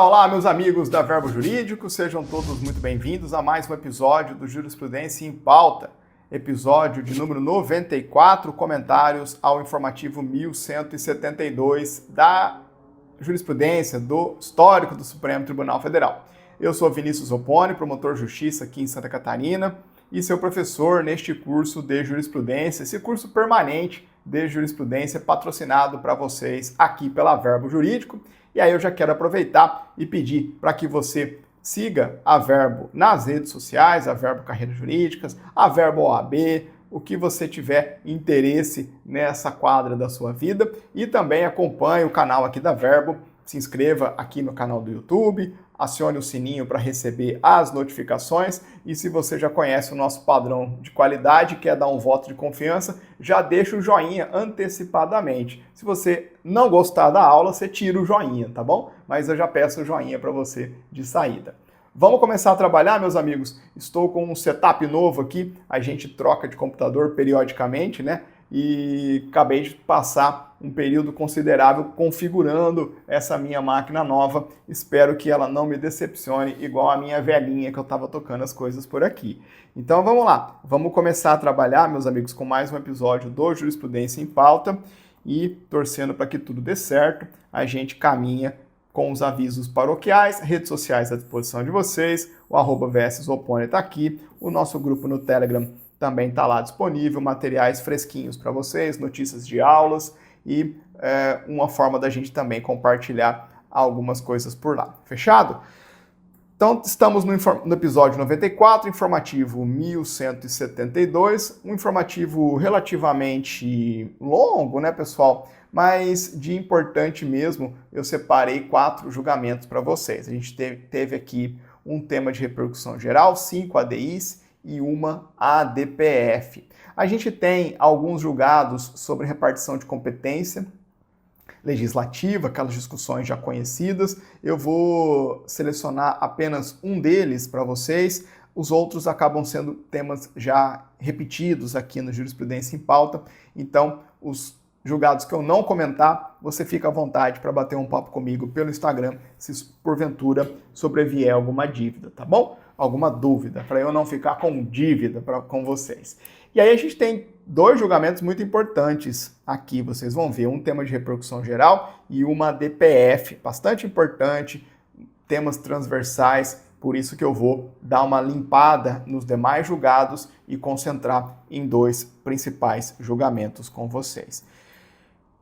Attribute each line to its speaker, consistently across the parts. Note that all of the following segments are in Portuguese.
Speaker 1: Olá, meus amigos da Verbo Jurídico, sejam todos muito bem-vindos a mais um episódio do Jurisprudência em Pauta, episódio de número 94, comentários ao informativo 1172 da jurisprudência do histórico do Supremo Tribunal Federal. Eu sou Vinícius Opponi, promotor de justiça aqui em Santa Catarina e seu professor neste curso de jurisprudência, esse curso permanente de jurisprudência patrocinado para vocês aqui pela Verbo Jurídico. E aí eu já quero aproveitar e pedir para que você siga a Verbo nas redes sociais, a Verbo Carreiras Jurídicas, a Verbo OAB, o que você tiver interesse nessa quadra da sua vida. E também acompanhe o canal aqui da Verbo, se inscreva aqui no canal do YouTube, acione o sininho para receber as notificações e se você já conhece o nosso padrão de qualidade e quer dar um voto de confiança, já deixa o joinha antecipadamente. Se você não gostar da aula, você tira o joinha, tá bom? Mas eu já peço o joinha para você de saída. Vamos começar a trabalhar, meus amigos? Estou com um setup novo aqui, a gente troca de computador periodicamente, né? E acabei de passar um período considerável configurando essa minha máquina nova. Espero que ela não me decepcione igual a minha velhinha que eu estava tocando as coisas por aqui. Então vamos lá, vamos começar a trabalhar, meus amigos, com mais um episódio do Jurisprudência em Pauta e torcendo para que tudo dê certo, a gente caminha com os avisos paroquiais, redes sociais à disposição de vocês, o @VSOpponi está aqui, o nosso grupo no Telegram também está lá disponível, materiais fresquinhos para vocês, notícias de aulas e uma forma da gente também compartilhar algumas coisas por lá. Fechado? Então, estamos no episódio 94, informativo 1172, um informativo relativamente longo, né, pessoal? Mas de importante mesmo, eu separei 4 julgamentos para vocês. A gente teve aqui um tema de repercussão geral, 5 ADIs, e uma ADPF. A gente tem alguns julgados sobre repartição de competência legislativa, aquelas discussões já conhecidas. Eu vou selecionar apenas um deles para vocês. Os outros acabam sendo temas já repetidos aqui no Jurisprudência em Pauta. Então, os julgados que eu não comentar, você fica à vontade para bater um papo comigo pelo Instagram, se porventura sobrevier alguma dívida, tá bom? Alguma dúvida, para eu não ficar com dívida com vocês. E aí a gente tem 2 julgamentos muito importantes aqui, vocês vão ver, um tema de repercussão geral e uma DPF, bastante importante, temas transversais, por isso que eu vou dar uma limpada nos demais julgados e concentrar em 2 principais julgamentos com vocês.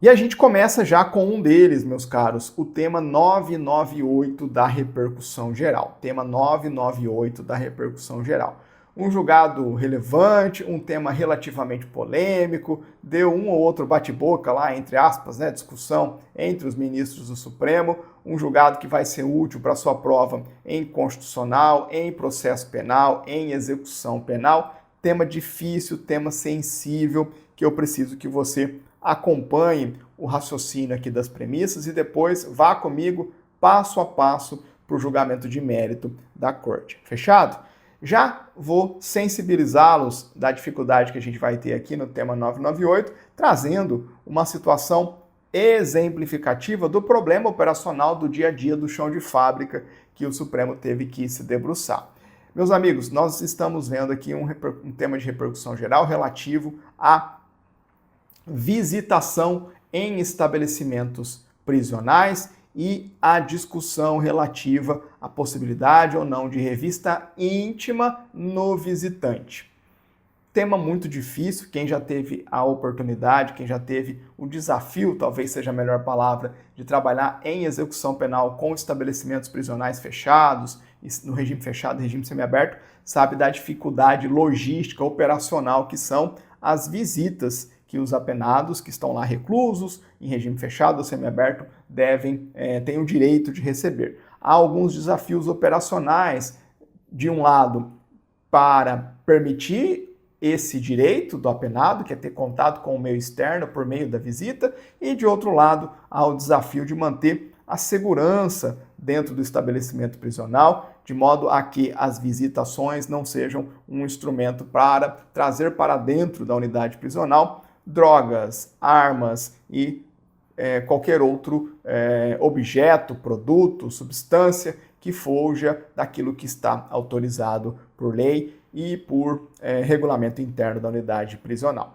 Speaker 1: E a gente começa já com um deles, meus caros, o tema 998 da repercussão geral. Tema 998 da repercussão geral. Um julgado relevante, um tema relativamente polêmico, deu um ou outro bate-boca lá, entre aspas, né, discussão entre os ministros do Supremo, um julgado que vai ser útil para sua prova em constitucional, em processo penal, em execução penal. Tema difícil, tema sensível, que eu preciso que você acompanhe o raciocínio aqui das premissas e depois vá comigo passo a passo para o julgamento de mérito da Corte. Fechado? Já vou sensibilizá-los da dificuldade que a gente vai ter aqui no tema 998, trazendo uma situação exemplificativa do problema operacional do dia a dia do chão de fábrica que o Supremo teve que se debruçar. Meus amigos, nós estamos vendo aqui um tema de repercussão geral relativo a visitação em estabelecimentos prisionais e a discussão relativa à possibilidade ou não de revista íntima no visitante. Tema muito difícil, quem já teve a oportunidade, quem já teve o desafio, talvez seja a melhor palavra, de trabalhar em execução penal com estabelecimentos prisionais fechados, no regime fechado, regime semiaberto, sabe da dificuldade logística, operacional que são as visitas que os apenados que estão lá reclusos, em regime fechado ou semiaberto, têm o direito de receber. Há alguns desafios operacionais, de um lado, para permitir esse direito do apenado, que é ter contato com o meio externo por meio da visita, e de outro lado, há o desafio de manter a segurança dentro do estabelecimento prisional, de modo a que as visitações não sejam um instrumento para trazer para dentro da unidade prisional drogas, armas e qualquer outro objeto, produto, substância que fuja daquilo que está autorizado por lei e por regulamento interno da unidade prisional.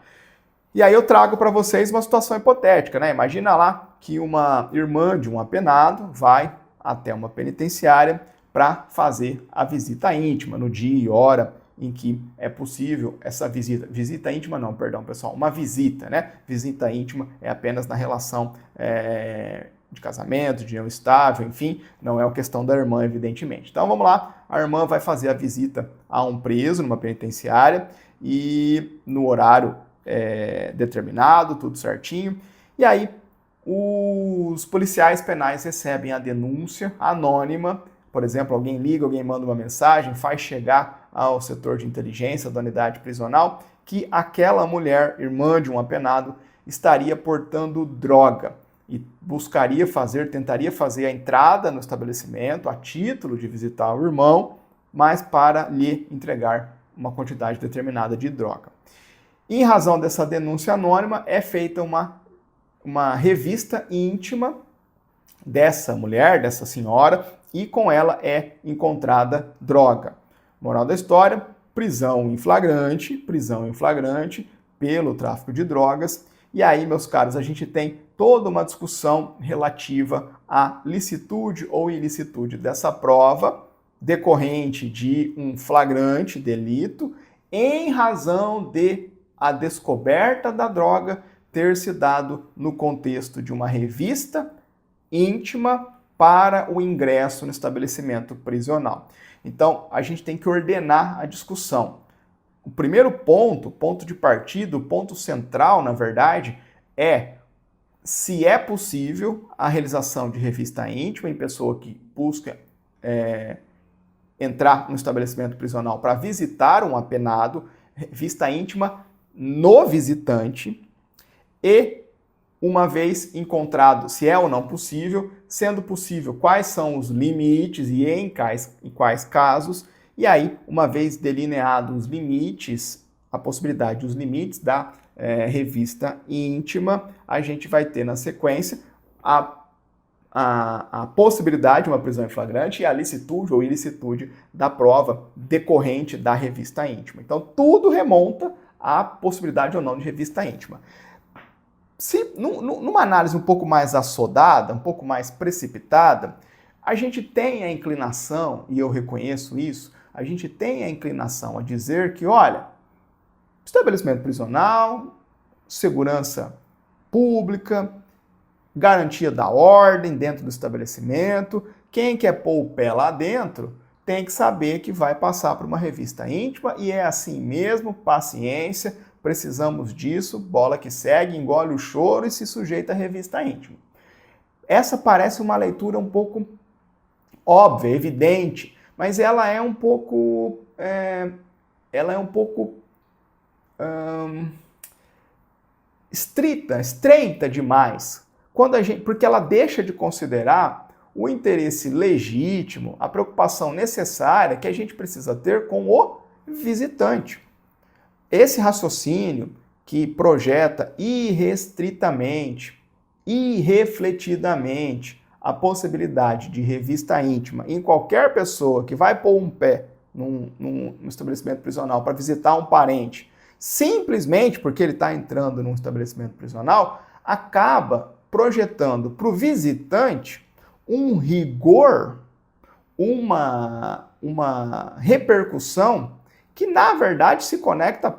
Speaker 1: E aí eu trago para vocês uma situação hipotética, né? Imagina lá que uma irmã de um apenado vai até uma penitenciária para fazer a visita íntima no dia e hora em que é possível essa visita. Visita íntima não, perdão, pessoal, uma visita, né? Visita íntima é apenas na relação de casamento, de união estável, enfim, não é uma questão da irmã, evidentemente. Então vamos lá, a irmã vai fazer a visita a um preso numa penitenciária e no horário determinado, tudo certinho. E aí os policiais penais recebem a denúncia anônima, por exemplo, alguém liga, alguém manda uma mensagem, faz chegar ao setor de inteligência da unidade prisional que aquela mulher, irmã de um apenado, estaria portando droga e tentaria fazer a entrada no estabelecimento a título de visitar o irmão, mas para lhe entregar uma quantidade determinada de droga. Em razão dessa denúncia anônima, é feita uma revista íntima dessa mulher, dessa senhora, e com ela é encontrada droga. Moral da história, prisão em flagrante pelo tráfico de drogas. E aí, meus caros, a gente tem toda uma discussão relativa à licitude ou ilicitude dessa prova decorrente de um flagrante delito em razão de a descoberta da droga ter se dado no contexto de uma revista íntima para o ingresso no estabelecimento prisional. Então, a gente tem que ordenar a discussão. O primeiro ponto de partida, o ponto central, na verdade, é se é possível a realização de revista íntima em pessoa que busca entrar no estabelecimento prisional para visitar um apenado, revista íntima no visitante, e uma vez encontrado se é ou não possível, sendo possível, quais são os limites e em quais casos, e aí, uma vez delineados os limites, a possibilidade dos limites da revista íntima, a gente vai ter na sequência a possibilidade de uma prisão em flagrante e a licitude ou ilicitude da prova decorrente da revista íntima. Então, tudo remonta à possibilidade ou não de revista íntima. Se numa análise um pouco mais assodada, um pouco mais precipitada, a gente tem a inclinação, e eu reconheço isso, a gente tem a inclinação a dizer que, olha, estabelecimento prisional, segurança pública, garantia da ordem dentro do estabelecimento, quem quer pôr o pé lá dentro tem que saber que vai passar por uma revista íntima e é assim mesmo, paciência, precisamos disso, bola que segue, engole o choro e se sujeita à revista íntima. Essa parece uma leitura um pouco óbvia, evidente, mas ela é um pouco estreita demais, porque ela deixa de considerar o interesse legítimo, a preocupação necessária que a gente precisa ter com o visitante. Esse raciocínio que projeta irrestritamente, irrefletidamente, a possibilidade de revista íntima em qualquer pessoa que vai pôr um pé num estabelecimento prisional para visitar um parente, simplesmente porque ele está entrando num estabelecimento prisional, acaba projetando para o visitante um rigor, uma repercussão que, na verdade, se conecta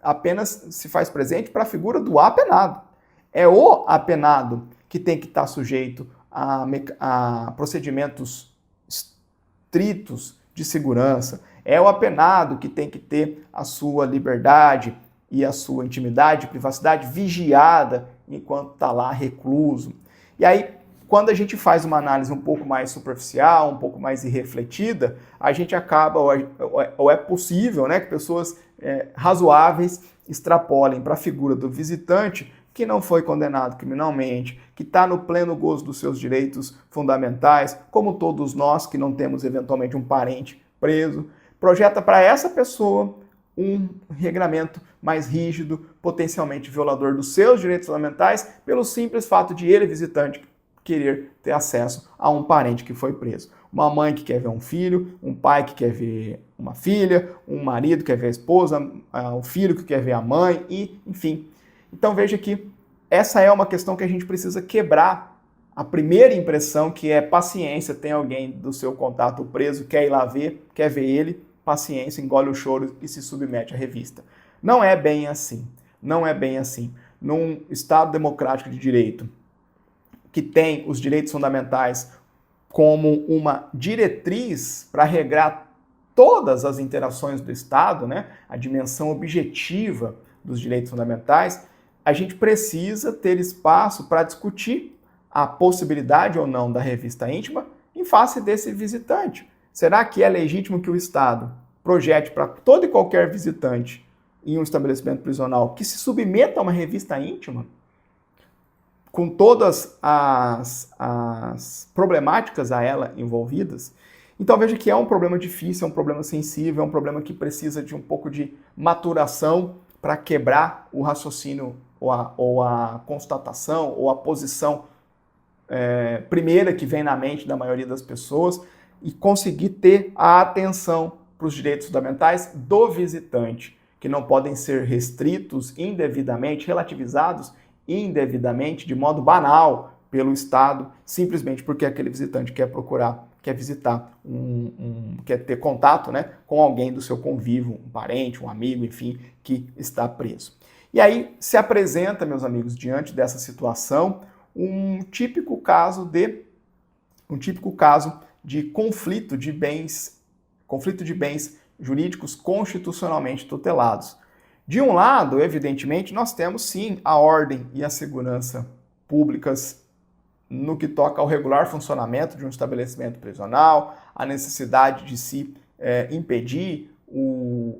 Speaker 1: apenas se faz presente para a figura do apenado. É o apenado que tem que estar sujeito a procedimentos estritos de segurança. É o apenado que tem que ter a sua liberdade e a sua intimidade e privacidade vigiada enquanto está lá recluso. E aí, quando a gente faz uma análise um pouco mais superficial, um pouco mais irrefletida, a gente acaba, ou é possível, né, que pessoas razoáveis extrapolem para a figura do visitante que não foi condenado criminalmente, que está no pleno gozo dos seus direitos fundamentais, como todos nós que não temos eventualmente um parente preso, projeta para essa pessoa um regramento mais rígido, potencialmente violador dos seus direitos fundamentais, pelo simples fato de ele, visitante, querer ter acesso a um parente que foi preso. Uma mãe que quer ver um filho, um pai que quer ver uma filha, um marido que quer ver a esposa, um filho que quer ver a mãe, e enfim. Então veja que essa é uma questão que a gente precisa quebrar. A primeira impressão, que é paciência, tem alguém do seu contato preso, quer ir lá ver, quer ver ele, paciência, engole o choro e se submete à revista. Não é bem assim. Não é bem assim. Num Estado democrático de direito, que tem os direitos fundamentais como uma diretriz para regrar todas as interações do Estado, né? A dimensão objetiva dos direitos fundamentais, a gente precisa ter espaço para discutir a possibilidade ou não da revista íntima em face desse visitante. Será que é legítimo que o Estado projete para todo e qualquer visitante em um estabelecimento prisional que se submeta a uma revista íntima, com todas as problemáticas a ela envolvidas? Então veja que é um problema difícil, é um problema sensível, é um problema que precisa de um pouco de maturação para quebrar o raciocínio ou a constatação ou a posição primeira que vem na mente da maioria das pessoas e conseguir ter a atenção para os direitos fundamentais do visitante, que não podem ser restritos indevidamente, relativizados indevidamente, de modo banal, pelo Estado, simplesmente porque aquele visitante quer visitar, quer ter contato, né, com alguém do seu convívio, um parente, um amigo, enfim, que está preso. E aí se apresenta, meus amigos, diante dessa situação, um típico caso de conflito de bens jurídicos constitucionalmente tutelados. De um lado, evidentemente, nós temos sim a ordem e a segurança públicas no que toca ao regular funcionamento de um estabelecimento prisional, a necessidade de se impedir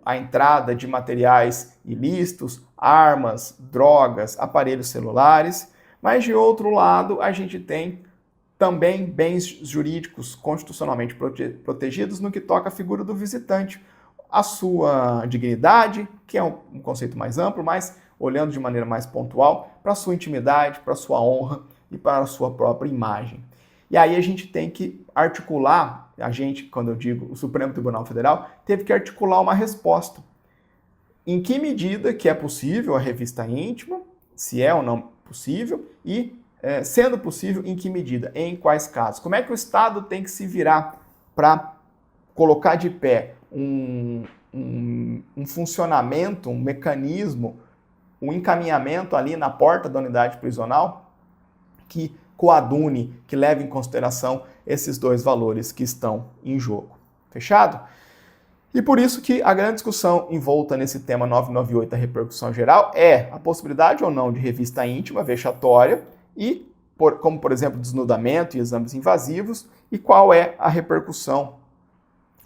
Speaker 1: a entrada de materiais ilícitos, armas, drogas, aparelhos celulares, mas de outro lado a gente tem também bens jurídicos constitucionalmente protegidos no que toca à figura do visitante, a sua dignidade, que é um conceito mais amplo, mas olhando de maneira mais pontual, para a sua intimidade, para a sua honra e para a sua própria imagem. E aí a gente tem que articular, quando eu digo o Supremo Tribunal Federal, teve que articular uma resposta. Em que medida que é possível a revista íntima, se é ou não possível, e sendo possível, em que medida, em quais casos. Como é que o Estado tem que se virar para colocar de pé um funcionamento, um mecanismo, um encaminhamento ali na porta da unidade prisional que coadune, que leve em consideração esses dois valores que estão em jogo. Fechado? E por isso que a grande discussão envolta nesse tema 998 da repercussão geral é a possibilidade ou não de revista íntima vexatória e, como por exemplo, desnudamento e exames invasivos, e qual é a repercussão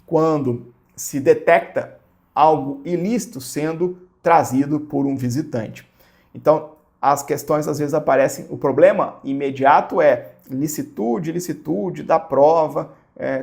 Speaker 1: quando se detecta algo ilícito sendo trazido por um visitante. Então, as questões às vezes aparecem, o problema imediato é ilicitude da prova,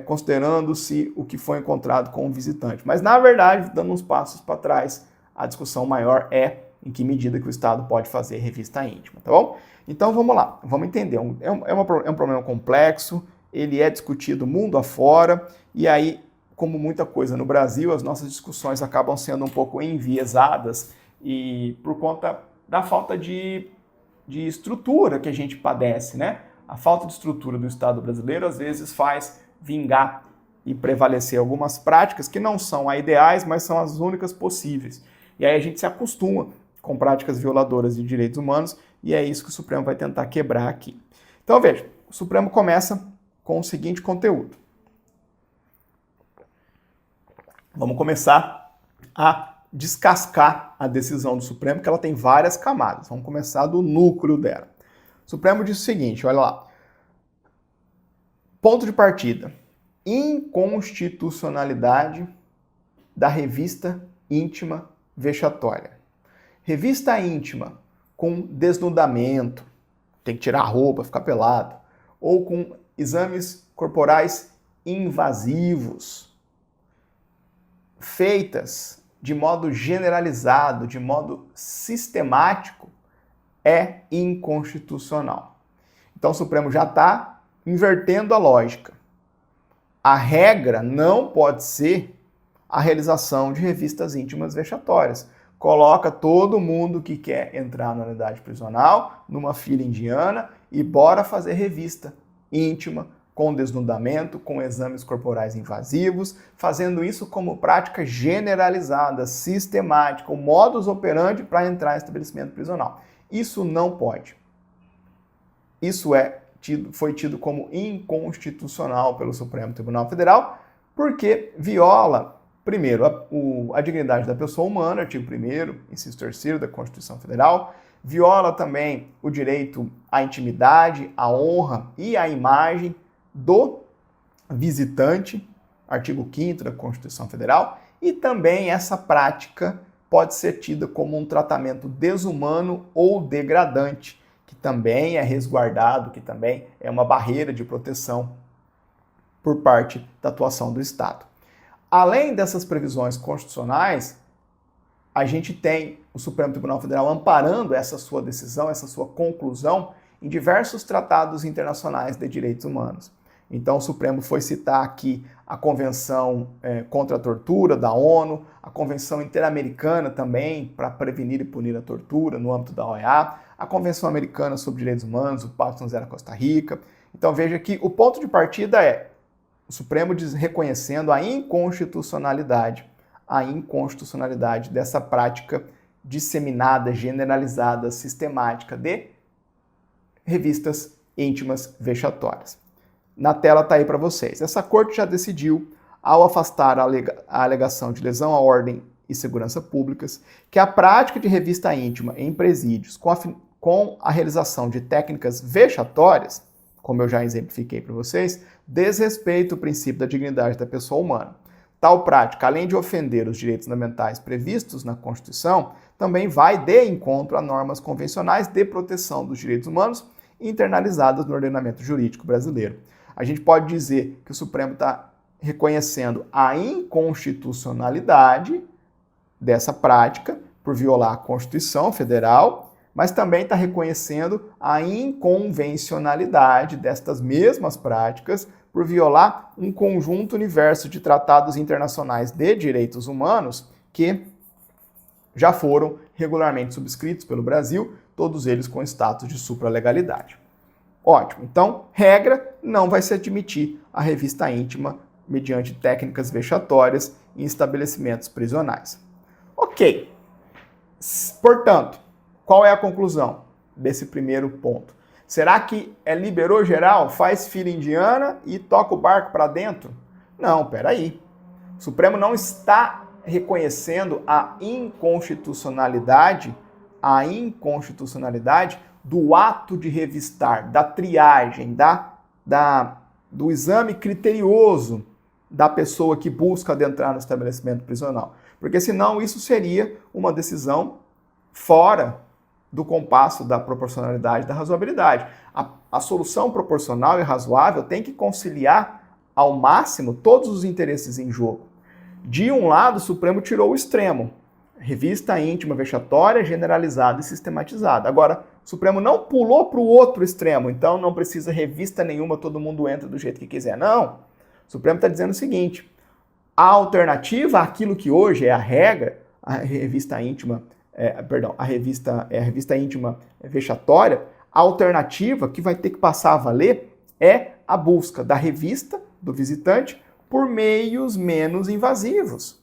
Speaker 1: considerando-se o que foi encontrado com o visitante. Mas, na verdade, dando uns passos para trás, a discussão maior é em que medida que o Estado pode fazer revista íntima, tá bom? Então, vamos lá, vamos entender. É um problema complexo, ele é discutido mundo afora, e aí, como muita coisa no Brasil, as nossas discussões acabam sendo um pouco enviesadas e por conta da falta de estrutura que a gente padece, né? A falta de estrutura do Estado brasileiro, às vezes, faz vingar e prevalecer algumas práticas que não são as ideais, mas são as únicas possíveis. E aí a gente se acostuma com práticas violadoras de direitos humanos e é isso que o Supremo vai tentar quebrar aqui. Então, veja, o Supremo começa com o seguinte conteúdo. Vamos começar a descascar a decisão do Supremo, que ela tem várias camadas. Vamos começar do núcleo dela. O Supremo diz o seguinte, olha lá. Ponto de partida. Inconstitucionalidade da revista íntima vexatória. Revista íntima com desnudamento, tem que tirar a roupa, ficar pelado, ou com exames corporais invasivos, feitas de modo generalizado, de modo sistemático, é inconstitucional. Então o Supremo já está invertendo a lógica. A regra não pode ser a realização de revistas íntimas vexatórias. Coloca todo mundo que quer entrar na unidade prisional numa fila indiana e bora fazer revista íntima, com desnudamento, com exames corporais invasivos, fazendo isso como prática generalizada, sistemática, o modus operandi para entrar em estabelecimento prisional. Isso não pode. Isso foi tido como inconstitucional pelo Supremo Tribunal Federal, porque viola, primeiro, a dignidade da pessoa humana, artigo 1º, inciso 3º da Constituição Federal, viola também o direito à intimidade, à honra e à imagem do visitante, artigo 5º da Constituição Federal, e também essa prática pode ser tida como um tratamento desumano ou degradante, que também é resguardado, que também é uma barreira de proteção por parte da atuação do Estado. Além dessas previsões constitucionais, a gente tem o Supremo Tribunal Federal amparando essa sua decisão, essa sua conclusão, em diversos tratados internacionais de direitos humanos. Então, o Supremo foi citar aqui a Convenção contra a Tortura da ONU, a Convenção Interamericana também para prevenir e punir a tortura no âmbito da OEA, a Convenção Americana sobre Direitos Humanos, o Pacto Zero Costa Rica. Então, veja que o ponto de partida é o Supremo reconhecendo a inconstitucionalidade dessa prática disseminada, generalizada, sistemática de revistas íntimas vexatórias. Na tela está aí para vocês. Essa corte já decidiu, ao afastar a alegação de lesão à ordem e segurança públicas, que a prática de revista íntima em presídios com a realização de técnicas vexatórias, como eu já exemplifiquei para vocês, desrespeita o princípio da dignidade da pessoa humana. Tal prática, além de ofender os direitos fundamentais previstos na Constituição, também vai de encontro a normas convencionais de proteção dos direitos humanos internalizadas no ordenamento jurídico brasileiro. A gente pode dizer que o Supremo está reconhecendo a inconstitucionalidade dessa prática por violar a Constituição Federal, mas também está reconhecendo a inconvencionalidade destas mesmas práticas por violar um conjunto universo de tratados internacionais de direitos humanos que já foram regularmente subscritos pelo Brasil, todos eles com status de supralegalidade. Ótimo. Então, regra, não vai se admitir a revista íntima mediante técnicas vexatórias em estabelecimentos prisionais. Ok. Portanto, qual é a conclusão desse primeiro ponto? Será que liberou geral, faz fila indiana e toca o barco para dentro? Não, peraí. O Supremo não está reconhecendo a inconstitucionalidade do ato de revistar, da triagem, do exame criterioso da pessoa que busca adentrar no estabelecimento prisional. Porque senão isso seria uma decisão fora do compasso da proporcionalidade e da razoabilidade. A solução proporcional e razoável tem que conciliar ao máximo todos os interesses em jogo. De um lado, o Supremo tirou o extremo, revista íntima vexatória, generalizada e sistematizada. Agora, o Supremo não pulou para o outro extremo, então não precisa revista nenhuma, todo mundo entra do jeito que quiser. Não. O Supremo está dizendo o seguinte: a alternativa àquilo que hoje é a regra, a revista íntima vexatória, a alternativa que vai ter que passar a valer é a busca da revista do visitante por meios menos invasivos.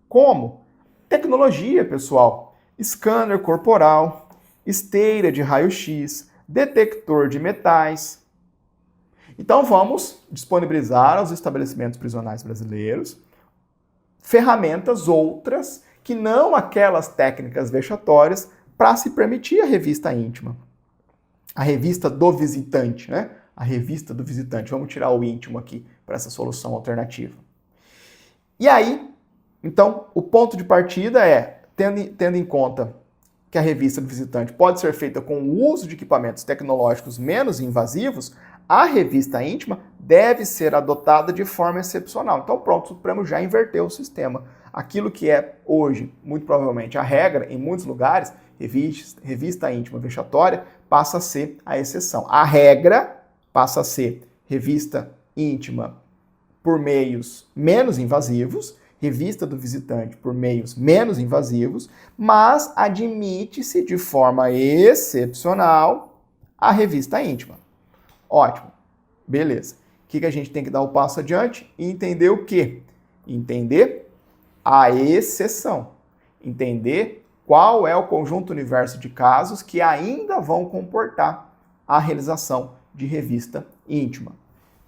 Speaker 1: Como? Tecnologia, pessoal. Scanner corporal, esteira de raio-x, detector de metais. Então vamos disponibilizar aos estabelecimentos prisionais brasileiros ferramentas outras que não aquelas técnicas vexatórias para se permitir a revista íntima. A revista do visitante, né? A revista do visitante. Vamos tirar o íntimo aqui para essa solução alternativa. E aí, então, o ponto de partida é, tendo em conta que a revista do visitante pode ser feita com o uso de equipamentos tecnológicos menos invasivos, a revista íntima deve ser adotada de forma excepcional. Então pronto, o Supremo já inverteu o sistema. Aquilo que é hoje, muito provavelmente, a regra em muitos lugares, revista íntima vexatória, passa a ser a exceção. A regra passa a ser revista íntima por meios menos invasivos, revista do visitante por meios menos invasivos, mas admite-se de forma excepcional a revista íntima. Ótimo, beleza. O que a gente tem que dar o passo adiante? E entender o quê? Entender a exceção. Entender qual é o conjunto universo de casos que ainda vão comportar a realização de revista íntima.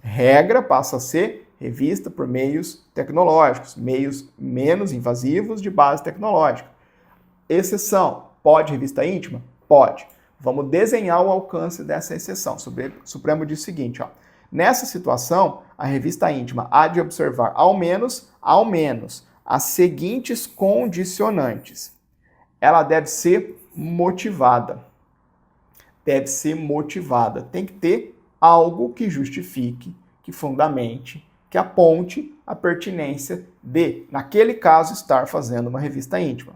Speaker 1: Regra passa a ser revista por meios tecnológicos, meios menos invasivos de base tecnológica. Exceção, pode revista íntima? Pode. Vamos desenhar o alcance dessa exceção. O Supremo diz o seguinte, ó, nessa situação, a revista íntima há de observar ao menos, as seguintes condicionantes. Ela deve ser motivada. Deve ser motivada. Tem que ter algo que justifique, que fundamente, que aponte a pertinência de, naquele caso, estar fazendo uma revista íntima.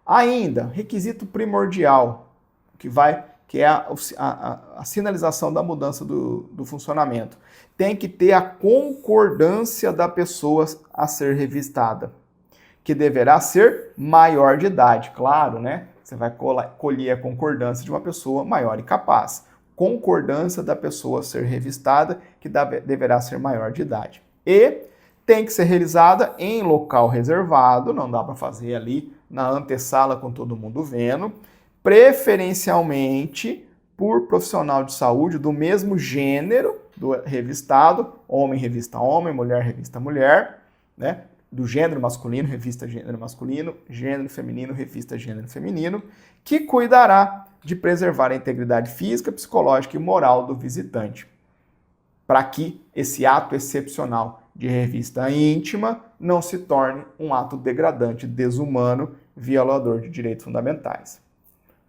Speaker 1: Ainda, requisito primordial, que é a sinalização da mudança do funcionamento. Tem que ter a concordância da pessoa a ser revistada, que deverá ser maior de idade, claro, né? Você vai colher a concordância de uma pessoa maior e capaz. Concordância da pessoa a ser revistada, que deverá ser maior de idade. E tem que ser realizada em local reservado, não dá para fazer ali na antessala com todo mundo vendo, preferencialmente por profissional de saúde do mesmo gênero do revistado, homem revista homem, mulher revista mulher, né? Do gênero masculino, revista gênero masculino, gênero feminino, revista gênero feminino, que cuidará de preservar a integridade física, psicológica e moral do visitante, para que esse ato excepcional de revista íntima não se torne um ato degradante, desumano, violador de direitos fundamentais.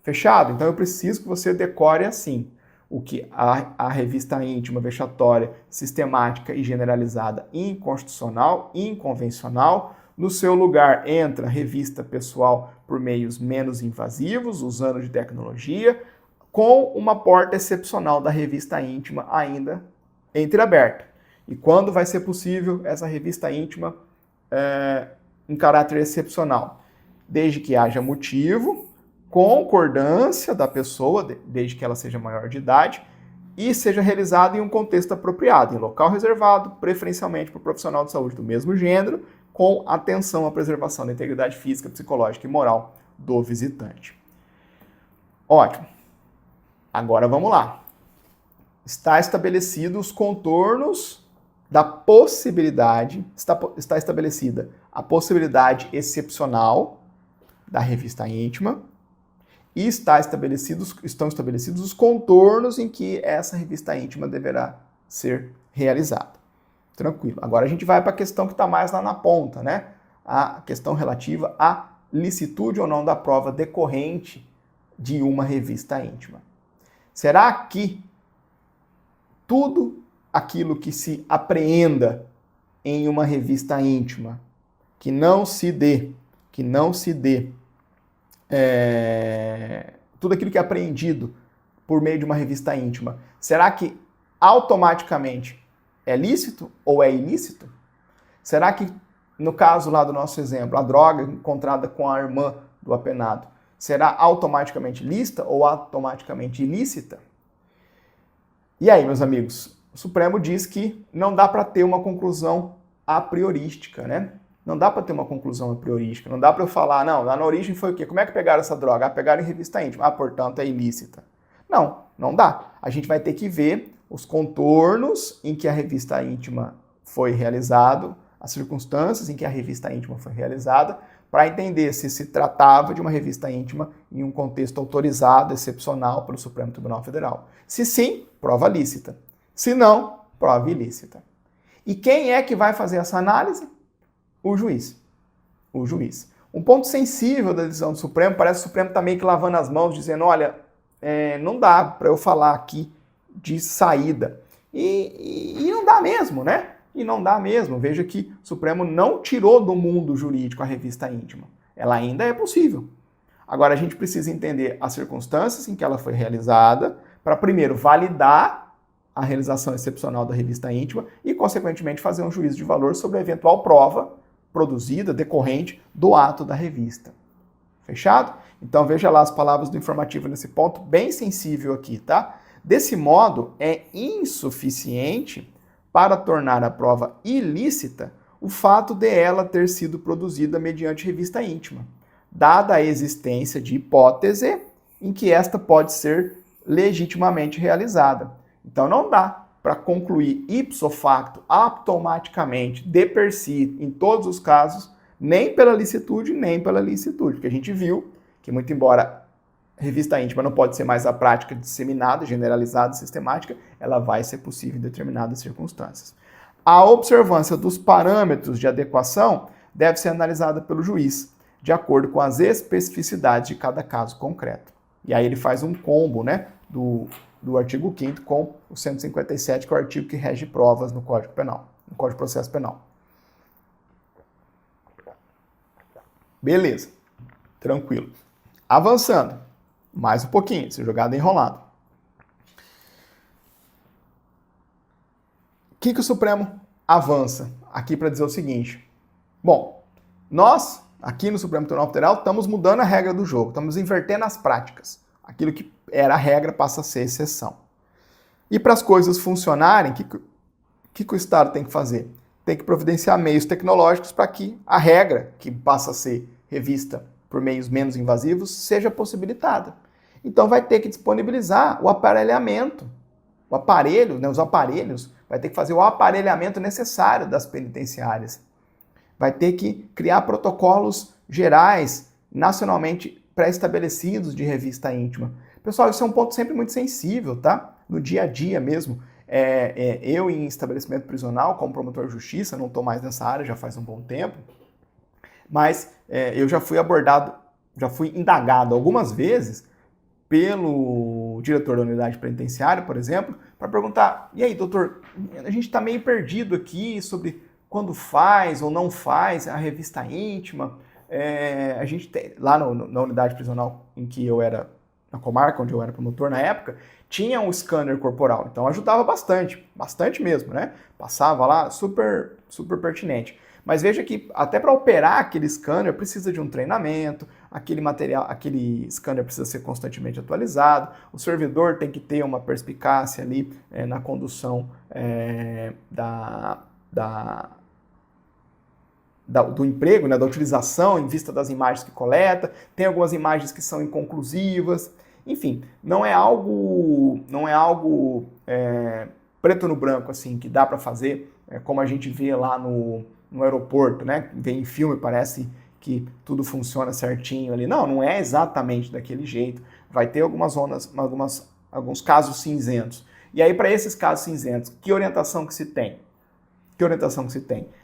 Speaker 1: Fechado? Então eu preciso que você decore assim o que a revista íntima vexatória, sistemática e generalizada, inconstitucional, inconvencional. No seu lugar entra revista pessoal por meios menos invasivos, usando de tecnologia, com uma porta excepcional da revista íntima ainda entreaberta. E quando vai ser possível essa revista íntima em caráter excepcional? Desde que haja motivo, concordância da pessoa, desde que ela seja maior de idade, e seja realizada em um contexto apropriado, em local reservado, preferencialmente por profissional de saúde do mesmo gênero, com atenção à preservação da integridade física, psicológica e moral do visitante. Ótimo. Agora vamos lá. Está estabelecidos os contornos da possibilidade, está estabelecida a possibilidade excepcional da revista íntima, e estão estabelecidos os contornos em que essa revista íntima deverá ser realizada. Tranquilo. Agora a gente vai para a questão que está mais lá na ponta, né? A questão relativa à licitude ou não da prova decorrente de uma revista íntima. Será que tudo aquilo que se apreenda em uma revista íntima, que não se dê, tudo aquilo que é apreendido por meio de uma revista íntima, será que automaticamente é lícito ou é ilícito? Será que, no caso lá do nosso exemplo, a droga encontrada com a irmã do apenado, será automaticamente lícita ou automaticamente ilícita? E aí, meus amigos, o Supremo diz que não dá para ter uma conclusão a priorística, né? Não dá para ter uma conclusão a priorística. Não dá para eu falar, não, lá na origem foi o quê? Como é que pegaram essa droga? Ah, pegaram em revista íntima. Ah, portanto, é ilícita. Não, não dá. A gente vai ter que ver os contornos em que a revista íntima foi realizado, as circunstâncias em que a revista íntima foi realizada, para entender se se tratava de uma revista íntima em um contexto autorizado, excepcional pelo Supremo Tribunal Federal. Se sim, prova lícita. Se não, prova ilícita. E quem é que vai fazer essa análise? O juiz. O juiz. Um ponto sensível da decisão do Supremo, parece que o Supremo está meio que lavando as mãos, dizendo, olha, não dá para eu falar aqui de saída. E não dá mesmo, né? E não dá mesmo. Veja que o Supremo não tirou do mundo jurídico a revista íntima. Ela ainda é possível. Agora, a gente precisa entender as circunstâncias em que ela foi realizada para, primeiro, validar a realização excepcional da revista íntima e, consequentemente, fazer um juízo de valor sobre a eventual prova produzida, decorrente do ato da revista. Fechado? Então, veja lá as palavras do informativo nesse ponto, bem sensível aqui, tá? Desse modo, é insuficiente para tornar a prova ilícita o fato de ela ter sido produzida mediante revista íntima, dada a existência de hipótese em que esta pode ser legitimamente realizada. Então não dá para concluir ipso facto, automaticamente, de per si, em todos os casos, nem pela licitude, nem pela licitude, porque a gente viu que, muito embora revista íntima não pode ser mais a prática disseminada, generalizada, sistemática, ela vai ser possível em determinadas circunstâncias. A observância dos parâmetros de adequação deve ser analisada pelo juiz, de acordo com as especificidades de cada caso concreto. E aí ele faz um combo, né, do artigo 5º com o 157, que é o artigo que rege provas no Código Penal, no Código de Processo Penal. Beleza, tranquilo. Avançando, mais um pouquinho, essa jogada enrolado. O que o Supremo avança aqui para dizer o seguinte? Bom, nós, aqui no Supremo Tribunal Federal, estamos mudando a regra do jogo, estamos invertendo as práticas. Aquilo que era a regra passa a ser exceção. E para as coisas funcionarem, o que o Estado tem que fazer? Tem que providenciar meios tecnológicos para que a regra, que passa a ser revista por meios menos invasivos, seja possibilitada. Então vai ter que disponibilizar o aparelhamento, o aparelho, né, os aparelhos, vai ter que fazer o aparelhamento necessário das penitenciárias. Vai ter que criar protocolos gerais, nacionalmente pré-estabelecidos de revista íntima. Pessoal, isso é um ponto sempre muito sensível, tá? No dia a dia mesmo. Eu, em estabelecimento prisional, como promotor de justiça, não estou mais nessa área já faz um bom tempo, mas eu já fui abordado, já fui indagado algumas vezes pelo diretor da unidade penitenciária, por exemplo, para perguntar, e aí, doutor, a gente está meio perdido aqui sobre quando faz ou não faz a revista íntima. A gente tem, lá na unidade prisional em que eu era, na comarca onde eu era promotor na época, tinha um scanner corporal, então ajudava bastante, bastante mesmo, né? Passava lá, super, super pertinente. Mas veja que até para operar aquele scanner precisa de um treinamento, aquele material, aquele scanner precisa ser constantemente atualizado, o servidor tem que ter uma perspicácia ali na condução do emprego, né, da utilização em vista das imagens que coleta, tem algumas imagens que são inconclusivas, enfim, não é algo preto no branco assim que dá para fazer, como a gente vê lá no aeroporto, né? Vê em filme, parece que tudo funciona certinho ali. Não é exatamente daquele jeito. Vai ter alguns casos cinzentos. E aí, para esses casos cinzentos, que orientação que se tem?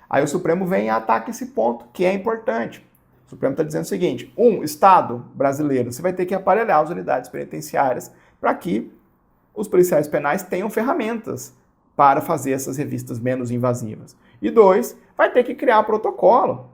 Speaker 1: Aí o Supremo vem e ataca esse ponto, que é importante. O Supremo está dizendo o seguinte: Estado brasileiro, você vai ter que aparelhar as unidades penitenciárias para que os policiais penais tenham ferramentas para fazer essas revistas menos invasivas. E 2, vai ter que criar protocolo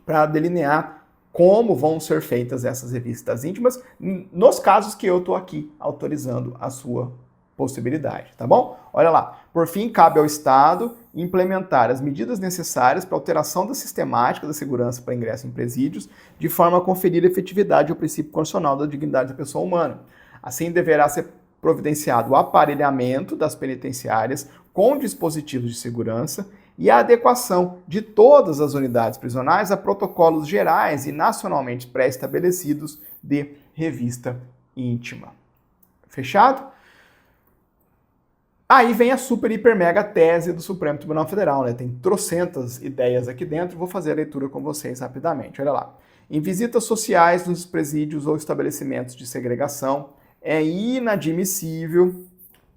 Speaker 1: para delinear como vão ser feitas essas revistas íntimas nos casos que eu estou aqui autorizando a sua possibilidade, tá bom? Olha lá. Por fim, cabe ao Estado implementar as medidas necessárias para alteração da sistemática da segurança para ingresso em presídios, de forma a conferir efetividade ao princípio constitucional da dignidade da pessoa humana. Assim, deverá ser providenciado o aparelhamento das penitenciárias com dispositivos de segurança e a adequação de todas as unidades prisionais a protocolos gerais e nacionalmente pré-estabelecidos de revista íntima. Fechado? Aí vem a super, hiper, mega tese do Supremo Tribunal Federal, né? Tem trocentas ideias aqui dentro, vou fazer a leitura com vocês rapidamente. Olha lá. Em visitas sociais nos presídios ou estabelecimentos de segregação, é inadmissível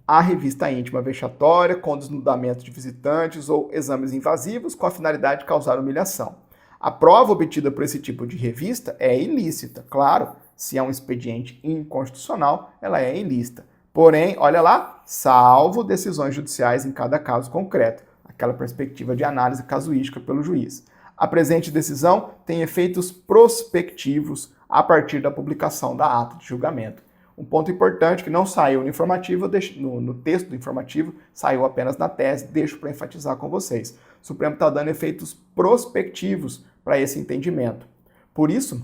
Speaker 1: a revista íntima vexatória com desnudamento de visitantes ou exames invasivos com a finalidade de causar humilhação. A prova obtida por esse tipo de revista é ilícita. Claro, se é um expediente inconstitucional, ela é ilícita. Porém, olha lá, salvo decisões judiciais em cada caso concreto, aquela perspectiva de análise casuística pelo juiz. A presente decisão tem efeitos prospectivos a partir da publicação da ata de julgamento. Um ponto importante que não saiu no informativo, no texto do informativo, saiu apenas na tese, deixo para enfatizar com vocês. O Supremo está dando efeitos prospectivos para esse entendimento. Por isso,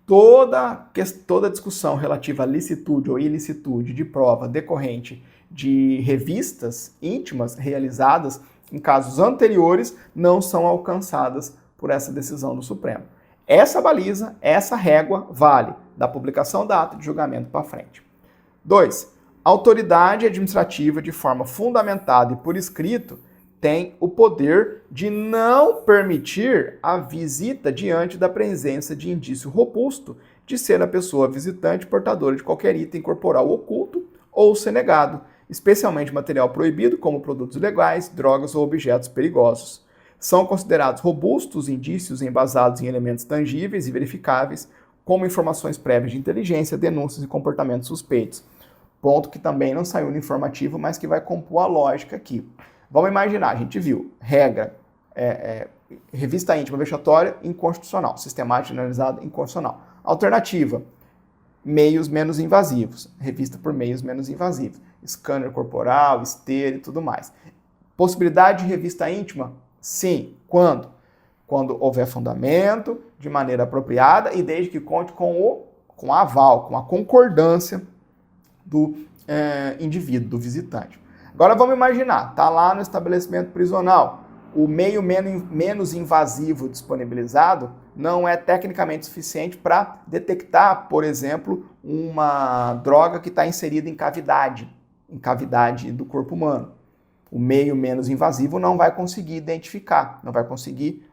Speaker 1: toda discussão relativa à licitude ou ilicitude de prova decorrente de revistas íntimas realizadas em casos anteriores não são alcançadas por essa decisão do Supremo. Essa baliza, essa régua vale da publicação da ata de julgamento para frente. 2. A autoridade administrativa, de forma fundamentada e por escrito, tem o poder de não permitir a visita diante da presença de indício robusto de ser a pessoa visitante portadora de qualquer item corporal oculto ou ser negado, especialmente material proibido, como produtos ilegais, drogas ou objetos perigosos. São considerados robustos indícios embasados em elementos tangíveis e verificáveis, como informações prévias de inteligência, denúncias e comportamentos suspeitos. Ponto que também não saiu no informativo, mas que vai compor a lógica aqui. Vamos imaginar, a gente viu, regra, revista íntima vexatória, inconstitucional, sistemática generalizada, inconstitucional. Alternativa, meios menos invasivos, revista por meios menos invasivos, scanner corporal, esteira e tudo mais. Possibilidade de revista íntima? Sim. Quando? Quando houver fundamento, de maneira apropriada e desde que conte com a aval, com a concordância do indivíduo, do visitante. Agora vamos imaginar, está lá no estabelecimento prisional, o meio menos invasivo disponibilizado não é tecnicamente suficiente para detectar, por exemplo, uma droga que está inserida em cavidade do corpo humano. O meio menos invasivo não vai conseguir identificar, não vai conseguir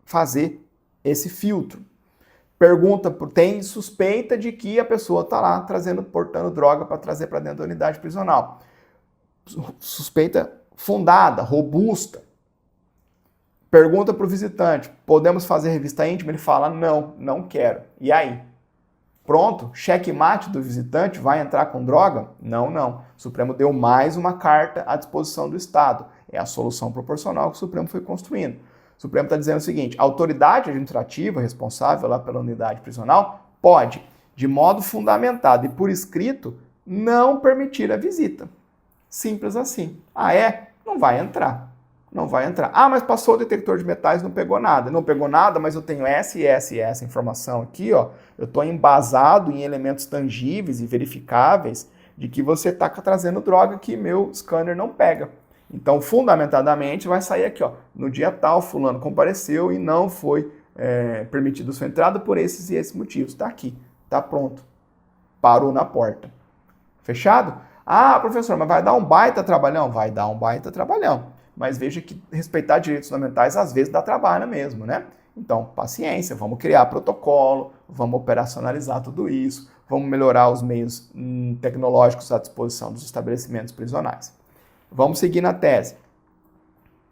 Speaker 1: fazer esse filtro. Pergunta, tem suspeita de que a pessoa está lá portando droga para trazer para dentro da unidade prisional. Suspeita fundada, robusta. Pergunta para o visitante, podemos fazer revista íntima? Ele fala, não quero. E aí? Pronto, checkmate do visitante, vai entrar com droga? Não. O Supremo deu mais uma carta à disposição do Estado. É a solução proporcional que o Supremo foi construindo. O Supremo está dizendo o seguinte, a autoridade administrativa responsável lá pela unidade prisional pode, de modo fundamentado e por escrito, não permitir a visita. Simples assim. Ah, é? Não vai entrar. Ah, mas passou o detector de metais, não pegou nada. Não pegou nada, mas eu tenho essa informação aqui, ó. Eu estou embasado em elementos tangíveis e verificáveis de que você está trazendo droga que meu scanner não pega. Então, fundamentadamente, vai sair aqui, ó. No dia tal, fulano compareceu e não foi permitido sua entrada por esses e esses motivos. Está aqui, está pronto. Parou na porta. Fechado? Ah, professor, mas vai dar um baita trabalhão? Vai dar um baita trabalhão. Mas veja que respeitar direitos fundamentais às vezes dá trabalho mesmo, né? Então, paciência, vamos criar protocolo, vamos operacionalizar tudo isso, vamos melhorar os meios tecnológicos à disposição dos estabelecimentos prisionais. Vamos seguir na tese.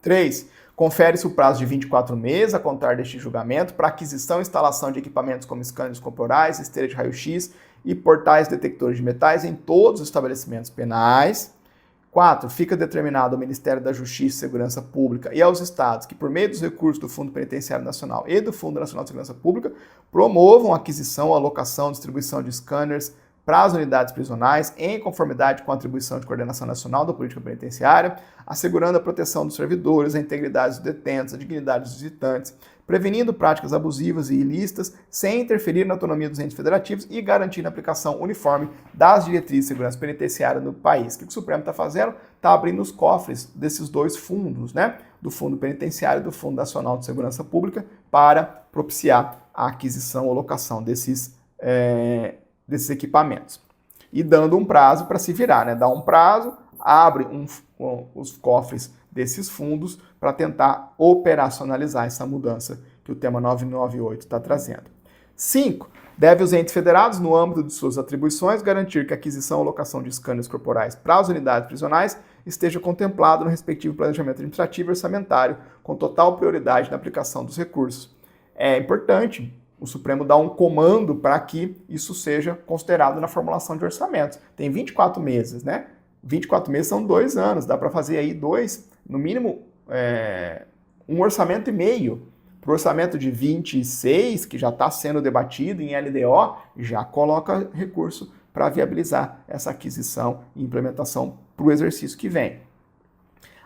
Speaker 1: 3. Confere-se o prazo de 24 meses a contar deste julgamento para aquisição e instalação de equipamentos como scanners corporais, esteira de raio-x e portais detectores de metais em todos os estabelecimentos penais. 4. Fica determinado ao Ministério da Justiça e Segurança Pública e aos Estados que, por meio dos recursos do Fundo Penitenciário Nacional e do Fundo Nacional de Segurança Pública, promovam a aquisição, alocação, distribuição de scanners para as unidades prisionais em conformidade com a atribuição de coordenação nacional da política penitenciária, assegurando a proteção dos servidores, a integridade dos detentos, a dignidade dos visitantes, prevenindo práticas abusivas e ilícitas, sem interferir na autonomia dos entes federativos e garantindo a aplicação uniforme das diretrizes de segurança penitenciária no país. O que o Supremo está fazendo? Está abrindo os cofres desses dois fundos, né? Do Fundo Penitenciário e do Fundo Nacional de Segurança Pública, para propiciar a aquisição ou locação desses equipamentos. E dando um prazo para se virar, né? Dá um prazo, abre os cofres desses fundos para tentar operacionalizar essa mudança que o tema 998 está trazendo. 5. Deve os entes federados, no âmbito de suas atribuições, garantir que a aquisição ou locação de scanners corporais para as unidades prisionais esteja contemplado no respectivo planejamento administrativo e orçamentário, com total prioridade na aplicação dos recursos. É importante o Supremo dá um comando para que isso seja considerado na formulação de orçamentos. Tem 24 meses, né? 24 meses são 2 anos, dá para fazer aí no mínimo, um orçamento e meio. Para o orçamento de 26, que já está sendo debatido em LDO, já coloca recurso para viabilizar essa aquisição e implementação para o exercício que vem.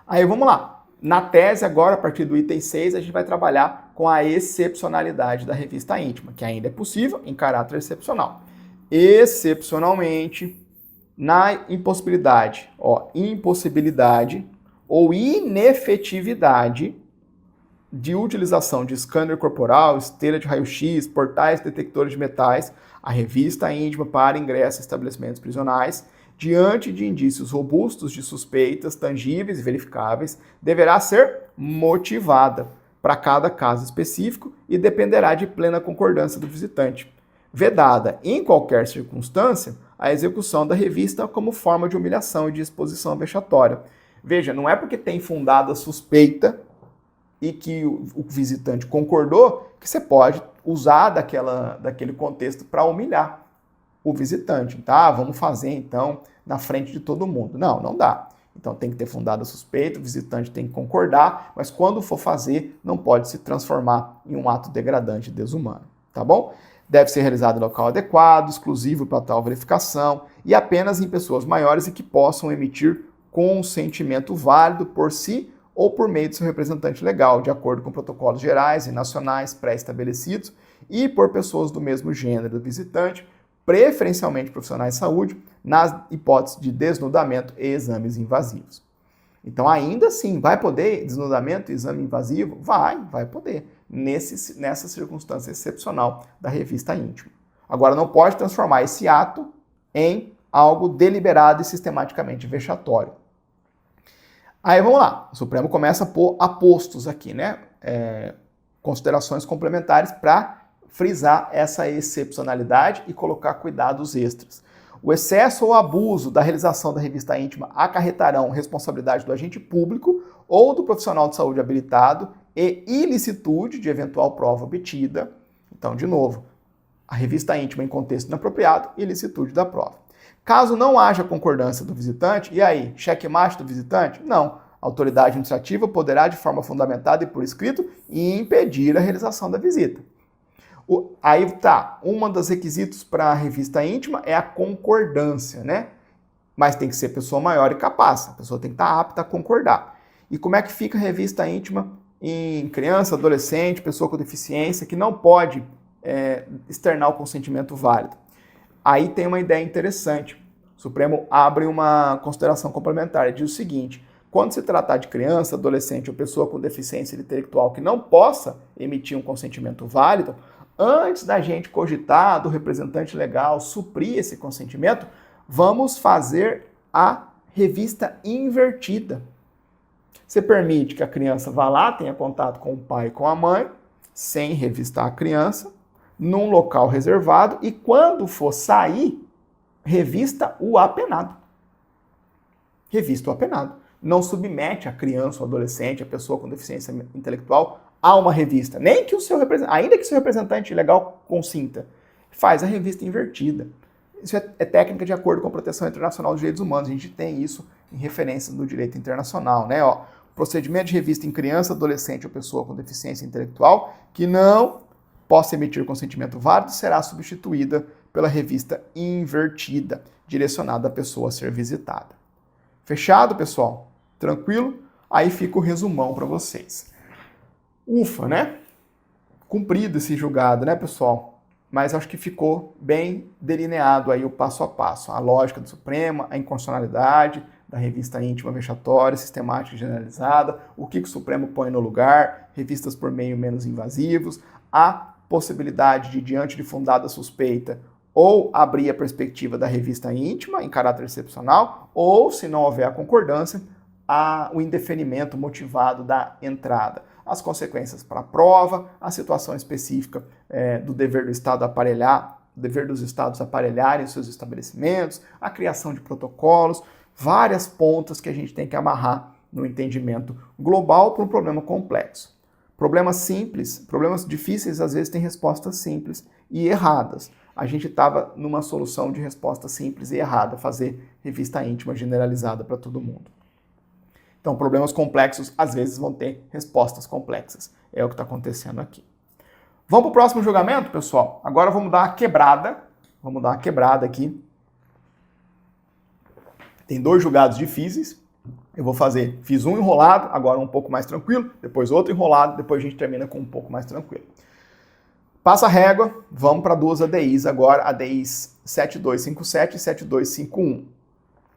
Speaker 1: Aí vamos lá. Na tese agora, a partir do item 6, a gente vai trabalhar com a excepcionalidade da revista íntima, que ainda é possível em caráter excepcional. Excepcionalmente, na impossibilidade ou inefetividade de utilização de scanner corporal, esteira de raio-x, portais detectores de metais, a revista íntima para ingresso em estabelecimentos prisionais, diante de indícios robustos de suspeitas tangíveis e verificáveis, deverá ser motivada para cada caso específico e dependerá de plena concordância do visitante. Vedada, em qualquer circunstância, a execução da revista como forma de humilhação e de exposição vexatória. Veja, não é porque tem fundada suspeita e que o visitante concordou que você pode usar daquele contexto para humilhar o visitante. Tá? Vamos fazer, então, na frente de todo mundo. Não dá. Então tem que ter fundada suspeita, o visitante tem que concordar, mas quando for fazer, não pode se transformar em um ato degradante e desumano. Tá bom? Deve ser realizado em local adequado, exclusivo para tal verificação e apenas em pessoas maiores e que possam emitir consentimento válido por si ou por meio de seu representante legal, de acordo com protocolos gerais e nacionais pré-estabelecidos e por pessoas do mesmo gênero do visitante, preferencialmente profissionais de saúde, nas hipóteses de desnudamento e exames invasivos. Então, ainda assim, vai poder desnudamento e exame invasivo? Vai poder, nessa circunstância excepcional da revista íntima. Agora, não pode transformar esse ato em algo deliberado e sistematicamente vexatório. Aí, vamos lá. O Supremo começa a pôr apostos aqui, né? Considerações complementares para frisar essa excepcionalidade e colocar cuidados extras. O excesso ou abuso da realização da revista íntima acarretarão responsabilidade do agente público ou do profissional de saúde habilitado e ilicitude de eventual prova obtida. Então, de novo, a revista íntima em contexto inapropriado e ilicitude da prova. Caso não haja concordância do visitante, e aí, checkmate do visitante? Não. A autoridade administrativa poderá, de forma fundamentada e por escrito, impedir a realização da visita. Aí tá, um dos requisitos para a revista íntima é a concordância, né? Mas tem que ser pessoa maior e capaz, a pessoa tem que estar apta a concordar. E como é que fica a revista íntima em criança, adolescente, pessoa com deficiência, que não pode externar o consentimento válido? Aí tem uma ideia interessante. O Supremo abre uma consideração complementar e diz o seguinte: quando se tratar de criança, adolescente ou pessoa com deficiência intelectual que não possa emitir um consentimento válido, antes da gente cogitar do representante legal suprir esse consentimento, vamos fazer a revista invertida. Você permite que a criança vá lá, tenha contato com o pai e com a mãe, sem revistar a criança, num local reservado, e quando for sair, revista o apenado. Revista o apenado. Não submete a criança, o adolescente, a pessoa com deficiência intelectual a uma revista. Nem que o seu representante, ainda que o seu representante legal consinta, faz a revista invertida. Isso é técnica de acordo com a Proteção Internacional dos Direitos Humanos. A gente tem isso em referências do direito internacional, né? Procedimento de revista em criança, adolescente ou pessoa com deficiência intelectual que não possa emitir consentimento válido será substituída pela revista invertida, direcionada à pessoa a ser visitada. Fechado, pessoal? Tranquilo? Aí fica o resumão para vocês. Ufa, né? Cumprido esse julgado, né, pessoal? Mas acho que ficou bem delineado aí o passo a passo. A lógica do Supremo, a inconstitucionalidade da revista íntima vexatória, sistemática e generalizada, o que o Supremo põe no lugar, revistas por meio menos invasivos, a possibilidade de, diante de fundada suspeita, ou abrir a perspectiva da revista íntima em caráter excepcional, ou, se não houver a concordância, o indeferimento motivado da entrada. As consequências para a prova, a situação específica do dever do Estado aparelhar, o dever dos Estados aparelharem seus estabelecimentos, a criação de protocolos, várias pontas que a gente tem que amarrar no entendimento global para um problema complexo. Problemas simples, problemas difíceis, às vezes têm respostas simples e erradas. A gente estava numa solução de resposta simples e errada, fazer revista íntima generalizada para todo mundo. Então, problemas complexos, às vezes, vão ter respostas complexas. É o que está acontecendo aqui. Vamos para o próximo julgamento, pessoal? Agora vamos dar uma quebrada. Vamos dar uma quebrada aqui. Tem 2 julgados difíceis. Eu vou fazer, fiz um enrolado, agora um pouco mais tranquilo, depois outro enrolado, depois a gente termina com um pouco mais tranquilo. Passa a régua, vamos para 2 ADIs agora, ADIs 7257 e 7251.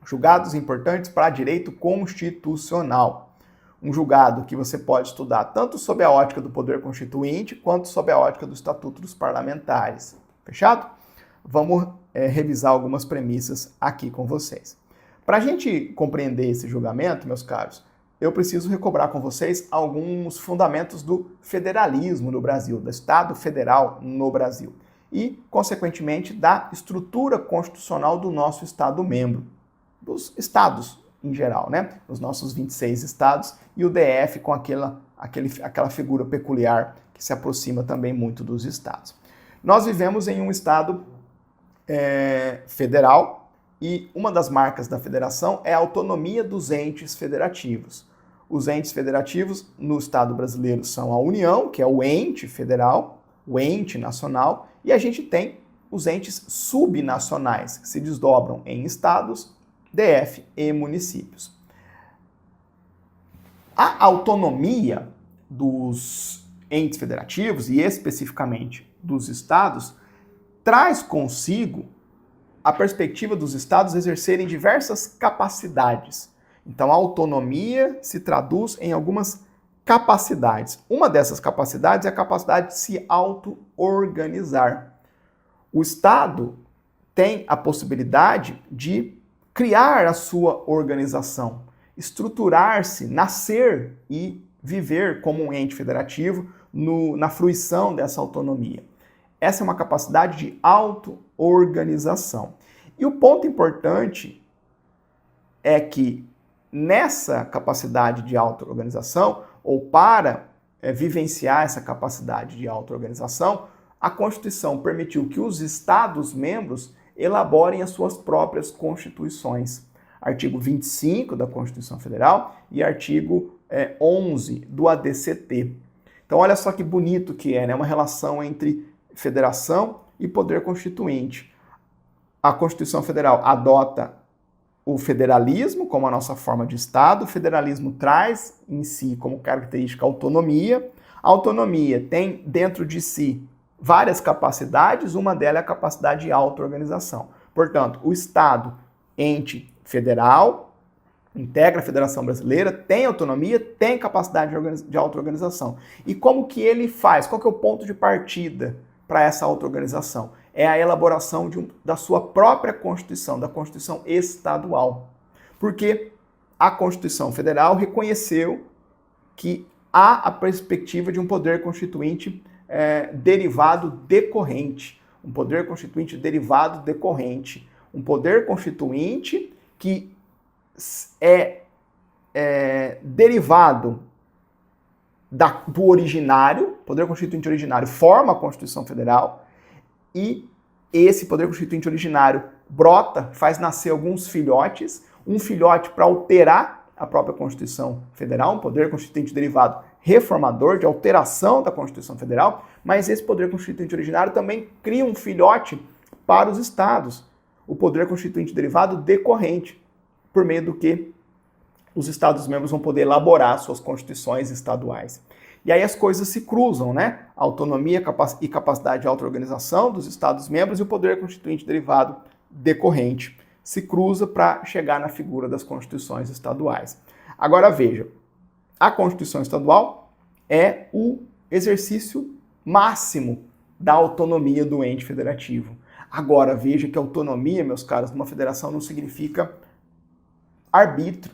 Speaker 1: Julgados importantes para direito constitucional. Um julgado que você pode estudar tanto sob a ótica do poder constituinte, quanto sob a ótica do Estatuto dos Parlamentares. Fechado? Vamos revisar algumas premissas aqui com vocês. Para a gente compreender esse julgamento, meus caros, eu preciso recobrar com vocês alguns fundamentos do federalismo no Brasil, do Estado Federal no Brasil e, consequentemente, da estrutura constitucional do nosso Estado-membro, dos estados em geral, né? Os nossos 26 estados e o DF com aquela figura peculiar que se aproxima também muito dos estados. Nós vivemos em um Estado federal, e uma das marcas da federação é a autonomia dos entes federativos. Os entes federativos no Estado brasileiro são a União, que é o ente federal, o ente nacional, e a gente tem os entes subnacionais, que se desdobram em estados, DF e municípios. A autonomia dos entes federativos, e especificamente dos estados, traz consigo a perspectiva dos estados exercerem diversas capacidades. Então, a autonomia se traduz em algumas capacidades. Uma dessas capacidades é a capacidade de se auto-organizar. O Estado tem a possibilidade de criar a sua organização, estruturar-se, nascer e viver como um ente federativo na fruição dessa autonomia. Essa é uma capacidade de auto-organização. E o ponto importante é que nessa capacidade de auto-organização, ou para vivenciar essa capacidade de auto-organização, a Constituição permitiu que os Estados-membros elaborem as suas próprias constituições. Artigo 25 da Constituição Federal e artigo 11 do ADCT. Então, olha só que bonito que é, né? Uma relação entre federação e poder constituinte. A Constituição Federal adota o federalismo como a nossa forma de Estado. O federalismo traz em si como característica a autonomia. A autonomia tem dentro de si várias capacidades, uma delas é a capacidade de auto-organização. Portanto, o Estado, ente federal, integra a Federação Brasileira, tem autonomia, tem capacidade de auto-organização. E como que ele faz? Qual que é o ponto de partida para essa auto-organização? É a elaboração da sua própria Constituição, da Constituição estadual. Porque a Constituição Federal reconheceu que há a perspectiva de um poder constituinte derivado decorrente. Um poder constituinte derivado decorrente. Um poder constituinte que é derivado do originário, poder constituinte originário forma a Constituição Federal, e esse poder constituinte originário brota, faz nascer alguns filhotes, um filhote para alterar a própria Constituição Federal, um poder constituinte derivado reformador, de alteração da Constituição Federal, mas esse poder constituinte originário também cria um filhote para os estados, o poder constituinte derivado decorrente, por meio do que os Estados-membros vão poder elaborar suas constituições estaduais. E aí as coisas se cruzam, né? A autonomia e capacidade de auto-organização dos Estados-membros e o poder constituinte derivado decorrente se cruza para chegar na figura das constituições estaduais. Agora veja, a Constituição Estadual é o exercício máximo da autonomia do ente federativo. Agora veja que autonomia, meus caros, numa federação não significa arbítrio.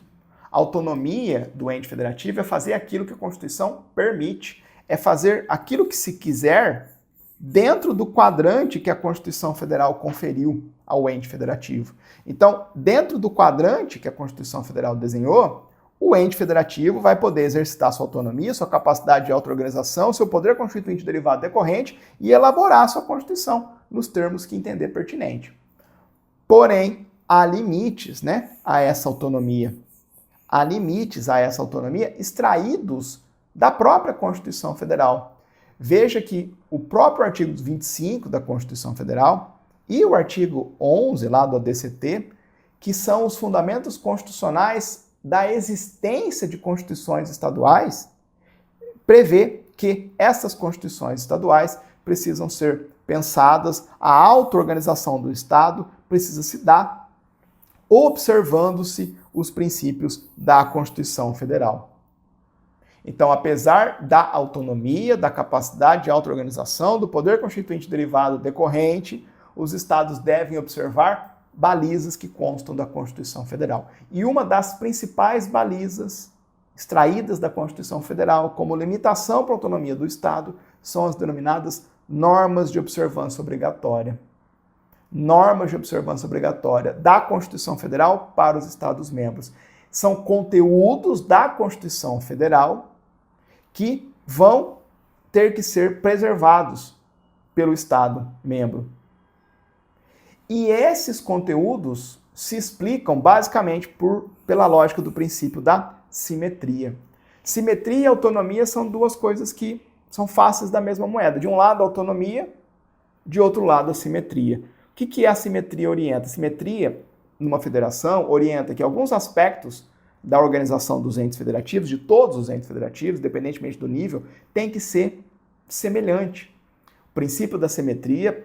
Speaker 1: A autonomia do ente federativo é fazer aquilo que a Constituição permite, é fazer aquilo que se quiser dentro do quadrante que a Constituição Federal conferiu ao ente federativo. Então, dentro do quadrante que a Constituição Federal desenhou, o ente federativo vai poder exercitar sua autonomia, sua capacidade de auto-organização, seu poder constituinte derivado decorrente e elaborar sua Constituição nos termos que entender pertinente. Porém, há limites, né, a essa autonomia. Há limites a essa autonomia extraídos da própria Constituição Federal. Veja que o próprio artigo 25 da Constituição Federal e o artigo 11 lá do ADCT, que são os fundamentos constitucionais da existência de constituições estaduais, prevê que essas constituições estaduais precisam ser pensadas, a auto-organização do Estado precisa se dar observando-se os princípios da Constituição Federal. Então, apesar da autonomia, da capacidade de auto-organização, do poder constituinte derivado decorrente, os estados devem observar balizas que constam da Constituição Federal. E uma das principais balizas extraídas da Constituição Federal como limitação para a autonomia do Estado são as denominadas normas de observância obrigatória. Normas de observância obrigatória da Constituição Federal para os Estados-membros. São conteúdos da Constituição Federal que vão ter que ser preservados pelo Estado-membro. E esses conteúdos se explicam basicamente pela lógica do princípio da simetria. Simetria e autonomia são duas coisas que são faces da mesma moeda. De um lado, a autonomia, de outro lado, a simetria. O que a simetria orienta? A simetria, numa federação, orienta que alguns aspectos da organização dos entes federativos, de todos os entes federativos, independentemente do nível, tem que ser semelhante. O princípio da simetria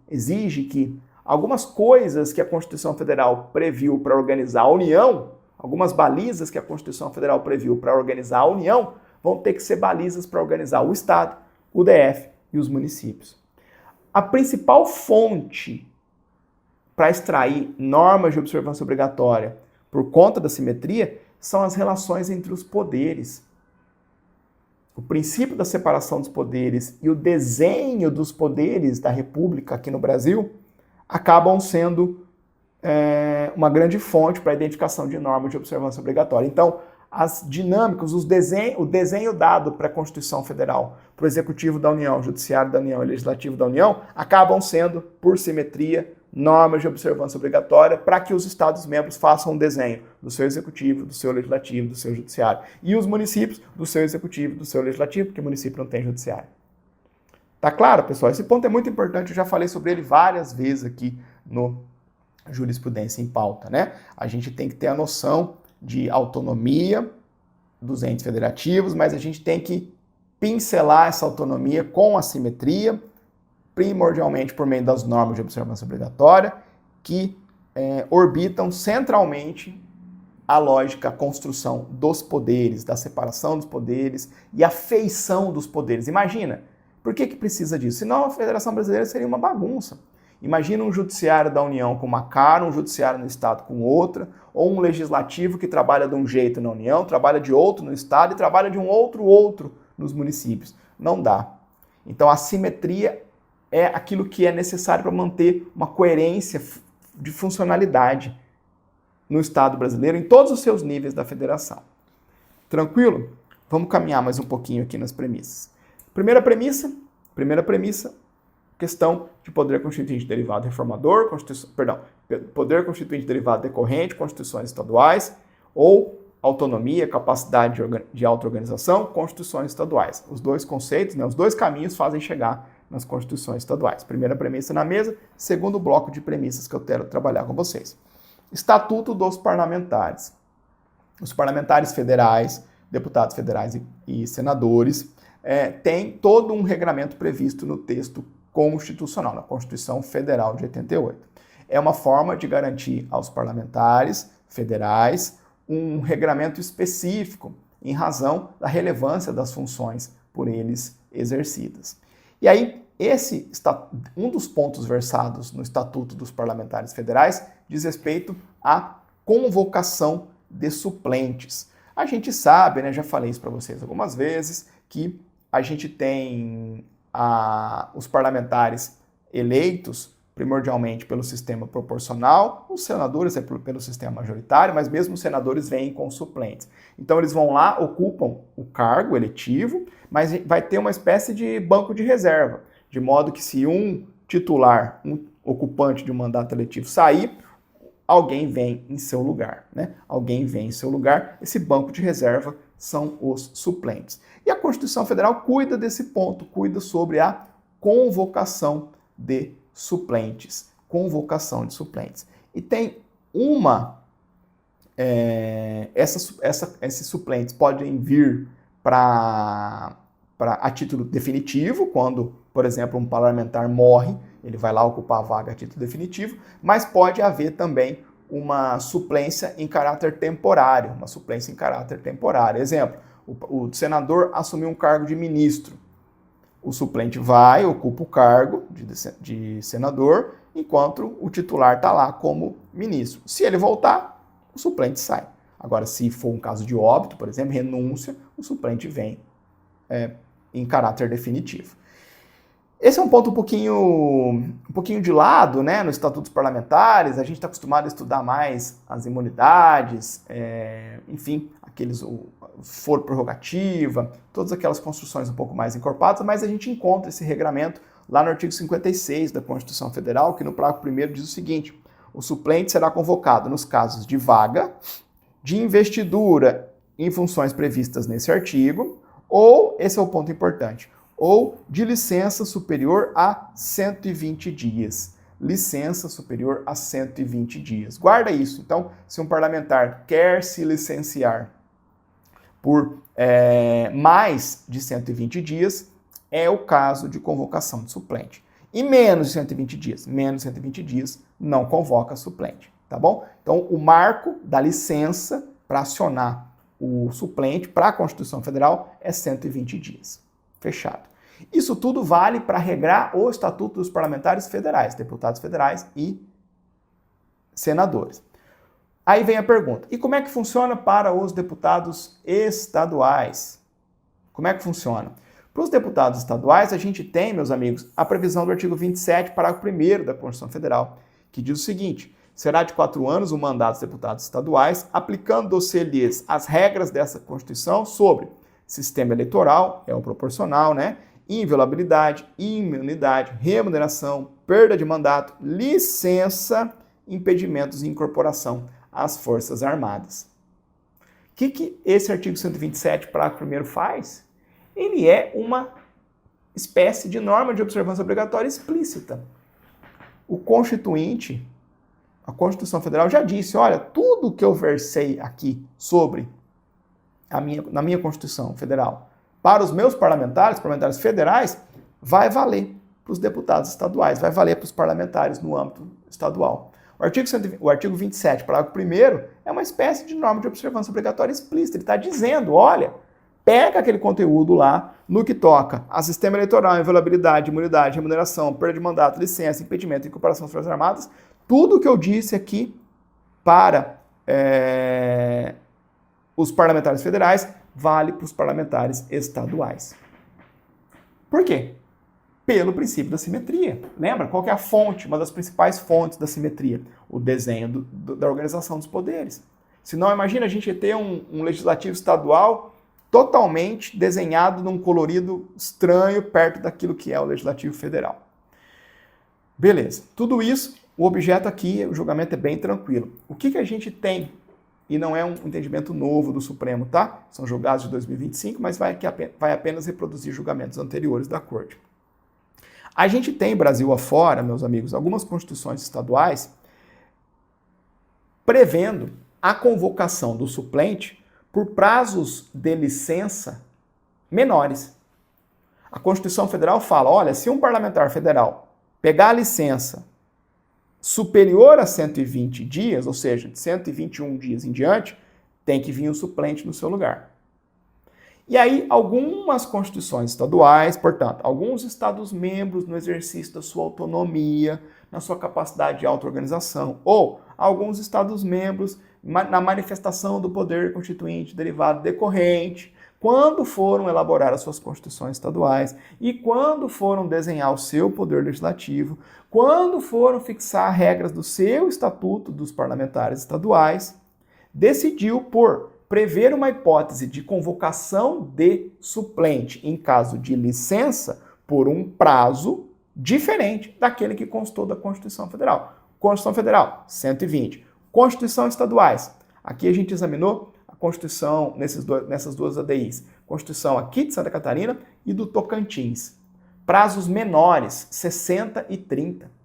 Speaker 1: exige que algumas coisas que a Constituição Federal previu para organizar a União, algumas balizas que a Constituição Federal previu para organizar a União, vão ter que ser balizas para organizar o Estado, o DF e os municípios. A principal fonte para extrair normas de observância obrigatória por conta da simetria são as relações entre os poderes. O princípio da separação dos poderes e o desenho dos poderes da República aqui no Brasil acabam sendo uma grande fonte para a identificação de normas de observância obrigatória. Então, as dinâmicas, o desenho dado para a Constituição Federal, para o Executivo da União, Judiciário da União e Legislativo da União, acabam sendo, por simetria, normas de observância obrigatória para que os Estados-membros façam um desenho do seu Executivo, do seu Legislativo, do seu Judiciário. E os municípios, do seu Executivo, do seu Legislativo, porque o município não tem Judiciário. Tá claro, pessoal? Esse ponto é muito importante, eu já falei sobre ele várias vezes aqui no Jurisprudência em Pauta, né? A gente tem que ter a noção de autonomia dos entes federativos, mas a gente tem que pincelar essa autonomia com a simetria, primordialmente por meio das normas de observância obrigatória, que orbitam centralmente a lógica, a construção dos poderes, da separação dos poderes e a feição dos poderes. Imagina, por que precisa disso? Senão a Federação Brasileira seria uma bagunça. Imagina um judiciário da União com uma cara, um judiciário no Estado com outra, ou um legislativo que trabalha de um jeito na União, trabalha de outro no Estado e trabalha de um outro nos municípios. Não dá. Então a simetria é aquilo que é necessário para manter uma coerência de funcionalidade no Estado brasileiro, em todos os seus níveis da federação. Tranquilo? Vamos caminhar mais um pouquinho aqui nas premissas. Primeira premissa, questão de poder constituinte derivado reformador, poder constituinte derivado decorrente, constituições estaduais, ou autonomia, capacidade de auto-organização, constituições estaduais. Os dois conceitos, os dois caminhos fazem chegar nas constituições estaduais. Primeira premissa na mesa, segundo bloco de premissas que eu quero trabalhar com vocês. Estatuto dos parlamentares. Os parlamentares federais, deputados federais e senadores, têm todo um regramento previsto no texto constitucional, na Constituição Federal de 88. É uma forma de garantir aos parlamentares federais um regramento específico em razão da relevância das funções por eles exercidas. E aí, um dos pontos versados no Estatuto dos Parlamentares Federais diz respeito à convocação de suplentes. A gente sabe, já falei isso para vocês algumas vezes, que a gente tem os parlamentares eleitos primordialmente pelo sistema proporcional, os senadores é pelo sistema majoritário, mas mesmo os senadores vêm com suplentes. Então eles vão lá, ocupam o cargo eletivo, mas vai ter uma espécie de banco de reserva, de modo que se um titular, um ocupante de um mandato eletivo sair, alguém vem em seu lugar, né? Alguém vem em seu lugar, esse banco de reserva são os suplentes. E a Constituição Federal cuida desse ponto, cuida sobre a convocação de suplentes. Convocação de suplentes. E tem esses suplentes podem vir a título definitivo, quando, por exemplo, um parlamentar morre, ele vai lá ocupar a vaga a título definitivo, mas pode haver também uma suplência em caráter temporário, Exemplo, o senador assumiu um cargo de ministro. O suplente vai, ocupa o cargo de senador, enquanto o titular está lá como ministro. Se ele voltar, o suplente sai. Agora, se for um caso de óbito, por exemplo, renúncia, o suplente vem em caráter definitivo. Esse é um ponto um pouquinho de lado, né, nos estatutos parlamentares. A gente está acostumado a estudar mais as imunidades, enfim, aqueles foro prerrogativa, todas aquelas construções um pouco mais encorpadas, mas a gente encontra esse regramento lá no artigo 56 da Constituição Federal, que no parágrafo 1º diz o seguinte: o suplente será convocado nos casos de vaga, de investidura em funções previstas nesse artigo, ou, esse é o ponto importante, ou de licença superior a 120 dias. Licença superior a 120 dias. Guarda isso. Então, se um parlamentar quer se licenciar por mais de 120 dias, é o caso de convocação de suplente. E menos de 120 dias, não convoca suplente, tá bom? Então, o marco da licença para acionar o suplente para a Constituição Federal é 120 dias. Fechado. Isso tudo vale para regrar o Estatuto dos Parlamentares Federais, deputados federais e senadores. Aí vem a pergunta: e como é que funciona para os deputados estaduais? Como é que funciona? Para os deputados estaduais, a gente tem, meus amigos, a previsão do artigo 27, parágrafo 1º da Constituição Federal, que diz o seguinte: será de 4 anos o mandato dos deputados estaduais, aplicando-se-lhes as regras dessa Constituição sobre sistema eleitoral, é o proporcional, né? Inviolabilidade, imunidade, remuneração, perda de mandato, licença, impedimentos e incorporação às Forças Armadas. O que esse artigo 127, parágrafo 1º faz? Ele é uma espécie de norma de observância obrigatória explícita. O Constituinte, a Constituição Federal já disse: olha, tudo que eu versei aqui sobre na minha Constituição Federal, para os meus parlamentares federais, vai valer para os deputados estaduais, vai valer para os parlamentares no âmbito estadual. O artigo 27, parágrafo 1º, é uma espécie de norma de observância obrigatória explícita. Ele está dizendo: olha, pega aquele conteúdo lá, no que toca a sistema eleitoral, inviolabilidade, imunidade, remuneração, perda de mandato, licença, impedimento e incorporação às Forças Armadas, tudo o que eu disse aqui para os parlamentares federais vale para os parlamentares estaduais. Por quê? Pelo princípio da simetria. Lembra? Qual que é a fonte, uma das principais fontes da simetria? O desenho da organização dos poderes. Senão, imagina a gente ter um legislativo estadual totalmente desenhado num colorido estranho perto daquilo que é o legislativo federal. Beleza. Tudo isso, o objeto aqui, o julgamento é bem tranquilo. O que a gente tem? E não é um entendimento novo do Supremo, tá? São julgados de 2025, mas vai apenas reproduzir julgamentos anteriores da Corte. A gente tem, Brasil afora, meus amigos, algumas constituições estaduais prevendo a convocação do suplente por prazos de licença menores. A Constituição Federal fala: olha, se um parlamentar federal pegar a licença superior a 120 dias, ou seja, de 121 dias em diante, tem que vir um suplente no seu lugar. E aí, algumas constituições estaduais, portanto, alguns estados-membros no exercício da sua autonomia, na sua capacidade de auto-organização, ou alguns estados-membros na manifestação do poder constituinte derivado decorrente, quando foram elaborar as suas constituições estaduais e quando foram desenhar o seu poder legislativo, quando foram fixar regras do seu estatuto dos parlamentares estaduais, decidiu por prever uma hipótese de convocação de suplente em caso de licença por um prazo diferente daquele que constou da Constituição Federal. Constituição Federal, 120. Constituição estaduais. Aqui a gente examinou a Constituição nessas duas ADIs. Constituição aqui de Santa Catarina e do Tocantins. Prazos menores, 60 e 30.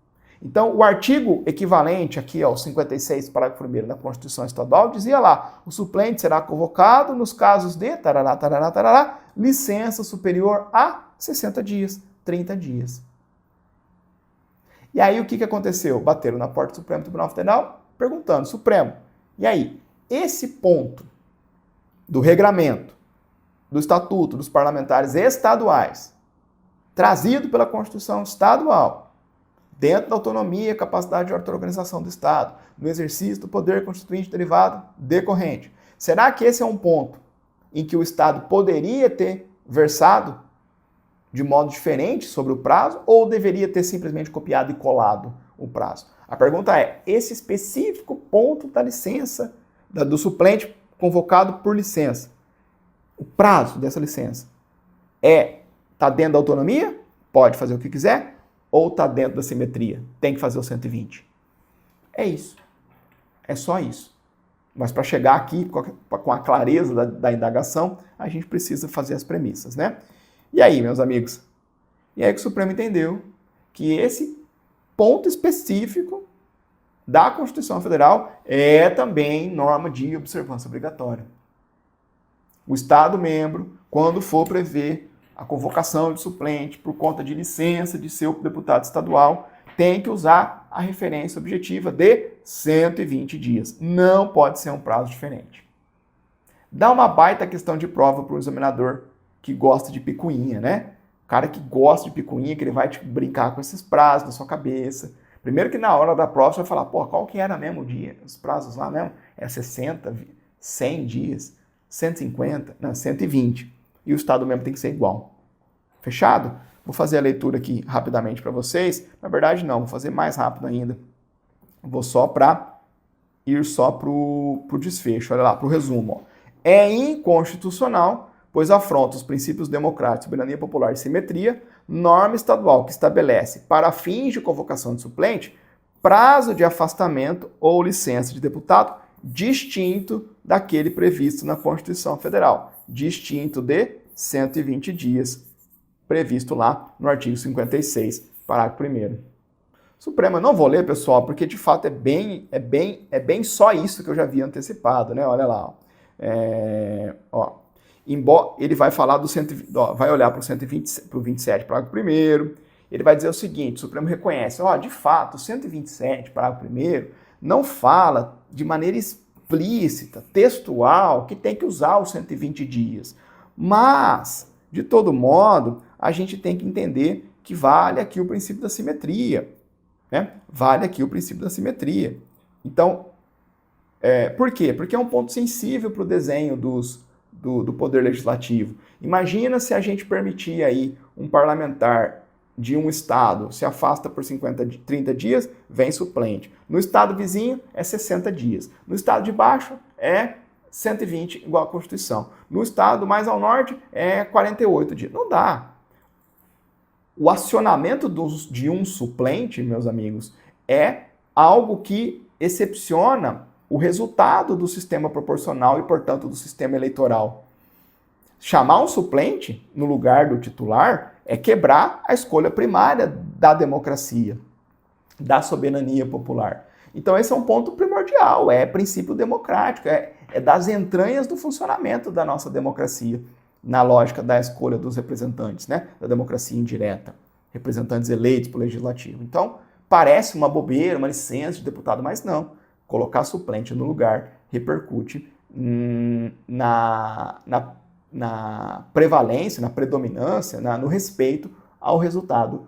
Speaker 1: Então, o artigo equivalente aqui ao 56, parágrafo 1º da Constituição Estadual, dizia lá, o suplente será convocado nos casos de tarará, tarará, tarará, licença superior a 60 dias, 30 dias. E aí, o que aconteceu? Bateram na porta do Supremo Tribunal Federal, perguntando, Supremo, e aí, esse ponto do regramento, do Estatuto dos Parlamentares Estaduais, trazido pela Constituição Estadual, dentro da autonomia e capacidade de auto-organização do Estado, no exercício do poder constituinte derivado decorrente. Será que esse é um ponto em que o Estado poderia ter versado de modo diferente sobre o prazo ou deveria ter simplesmente copiado e colado o prazo? A pergunta é, esse específico ponto da licença, do suplente convocado por licença, o prazo dessa licença está dentro da autonomia? Pode fazer o que quiser? Ou está dentro da simetria? Tem que fazer o 120. É isso. É só isso. Mas para chegar aqui com a clareza da indagação, a gente precisa fazer as premissas, né? E aí, meus amigos? E aí que o Supremo entendeu que esse ponto específico da Constituição Federal é também norma de observância obrigatória. O Estado-membro, quando for prever a convocação de suplente por conta de licença de seu deputado estadual, tem que usar a referência objetiva de 120 dias. Não pode ser um prazo diferente. Dá uma baita questão de prova para o examinador que gosta de picuinha, né? O cara que gosta de picuinha, que ele vai brincar com esses prazos na sua cabeça. Primeiro que na hora da prova você vai falar, pô, qual que era mesmo o dia? Os prazos lá mesmo? É 60, 100 dias, 150, não, 120. E o Estado mesmo tem que ser igual. Fechado? Vou fazer a leitura aqui rapidamente para vocês. Na verdade, não, vou fazer mais rápido ainda. Vou só para ir só para o desfecho. Olha lá, para o resumo. Ó. É inconstitucional, pois afronta os princípios democráticos, soberania popular e simetria, norma estadual que estabelece, para fins de convocação de suplente, prazo de afastamento ou licença de deputado distinto daquele previsto na Constituição Federal, distinto de 120 dias, previsto lá no artigo 56, parágrafo 1º. Supremo, eu não vou ler, pessoal, porque de fato é bem só isso que eu já havia antecipado, né? Olha lá, ele vai falar do 120, vai olhar para o 120, para o 27, parágrafo 1º, ele vai dizer o seguinte, o Supremo reconhece, de fato, o 127, parágrafo 1º, não fala de maneira explícita, textual, que tem que usar os 120 dias. Mas, de todo modo, a gente tem que entender que vale aqui o princípio da simetria. Né? Vale aqui o princípio da simetria. Então, por quê? Porque é um ponto sensível para o desenho do poder legislativo. Imagina se a gente permitir aí um parlamentar de um estado se afasta por 30 dias, vem suplente. No estado vizinho é 60 dias. No estado de baixo é 120, igual à Constituição. No estado mais ao norte é 48 dias. Não dá. O acionamento de um suplente, meus amigos, é algo que excepciona o resultado do sistema proporcional e, portanto, do sistema eleitoral. Chamar um suplente no lugar do titular é quebrar a escolha primária da democracia, da soberania popular. Então esse é um ponto primordial, é princípio democrático, é das entranhas do funcionamento da nossa democracia, na lógica da escolha dos representantes, né? Da democracia indireta, representantes eleitos pelo legislativo. Então parece uma bobeira, uma licença de deputado, mas não. Colocar suplente no lugar repercute na prevalência, na predominância, no respeito ao resultado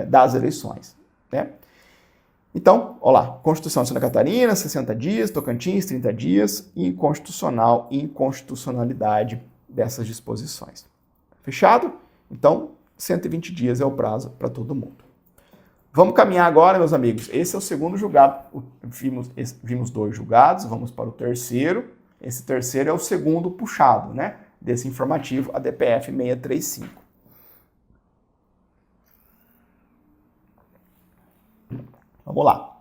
Speaker 1: das eleições. Né? Então, olha lá, Constituição de Santa Catarina, 60 dias, Tocantins, 30 dias, inconstitucionalidade dessas disposições. Fechado? Então, 120 dias é o prazo para todo mundo. Vamos caminhar agora, meus amigos. Esse é o segundo julgado. Vimos 2 julgados, vamos para o terceiro. Esse terceiro é o segundo puxado, né, desse informativo, a DPF 635. Vamos lá.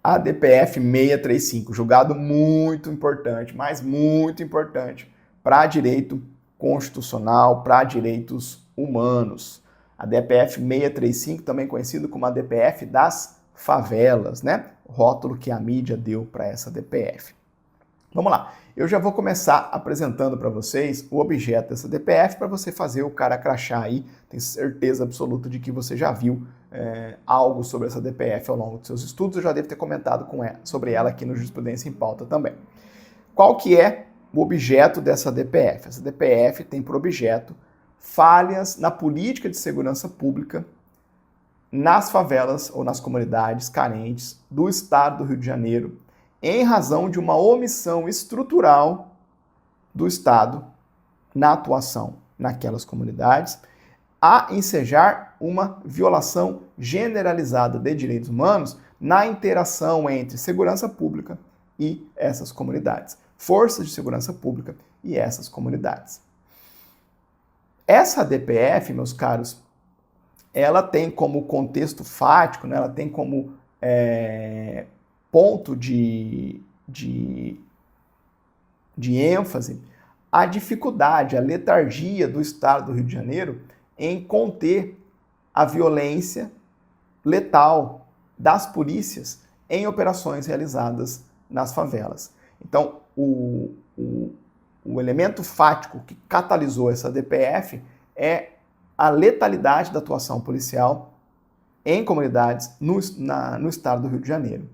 Speaker 1: A DPF 635, julgado muito importante, mas muito importante para direito constitucional, para direitos humanos. A DPF 635, também conhecido como a DPF das favelas, né? O rótulo que a mídia deu para essa DPF. Vamos lá. Eu já vou começar apresentando para vocês o objeto dessa DPF para você fazer o cara crachá aí. Tenho certeza absoluta de que você já viu algo sobre essa DPF ao longo dos seus estudos. Eu já devo ter comentado sobre ela aqui no Jurisprudência em Pauta também. Qual que é o objeto dessa DPF? Essa DPF tem por objeto falhas na política de segurança pública nas favelas ou nas comunidades carentes do estado do Rio de Janeiro, em razão de uma omissão estrutural do Estado na atuação naquelas comunidades, a ensejar uma violação generalizada de direitos humanos na interação entre segurança pública e essas comunidades, forças de segurança pública e essas comunidades. Essa DPF, meus caros, ela tem como contexto fático, né, ela tem como ponto de ênfase a dificuldade, a letargia do Estado do Rio de Janeiro em conter a violência letal das polícias em operações realizadas nas favelas. Então, o elemento fático que catalisou essa DPF é a letalidade da atuação policial em comunidades no estado do Rio de Janeiro.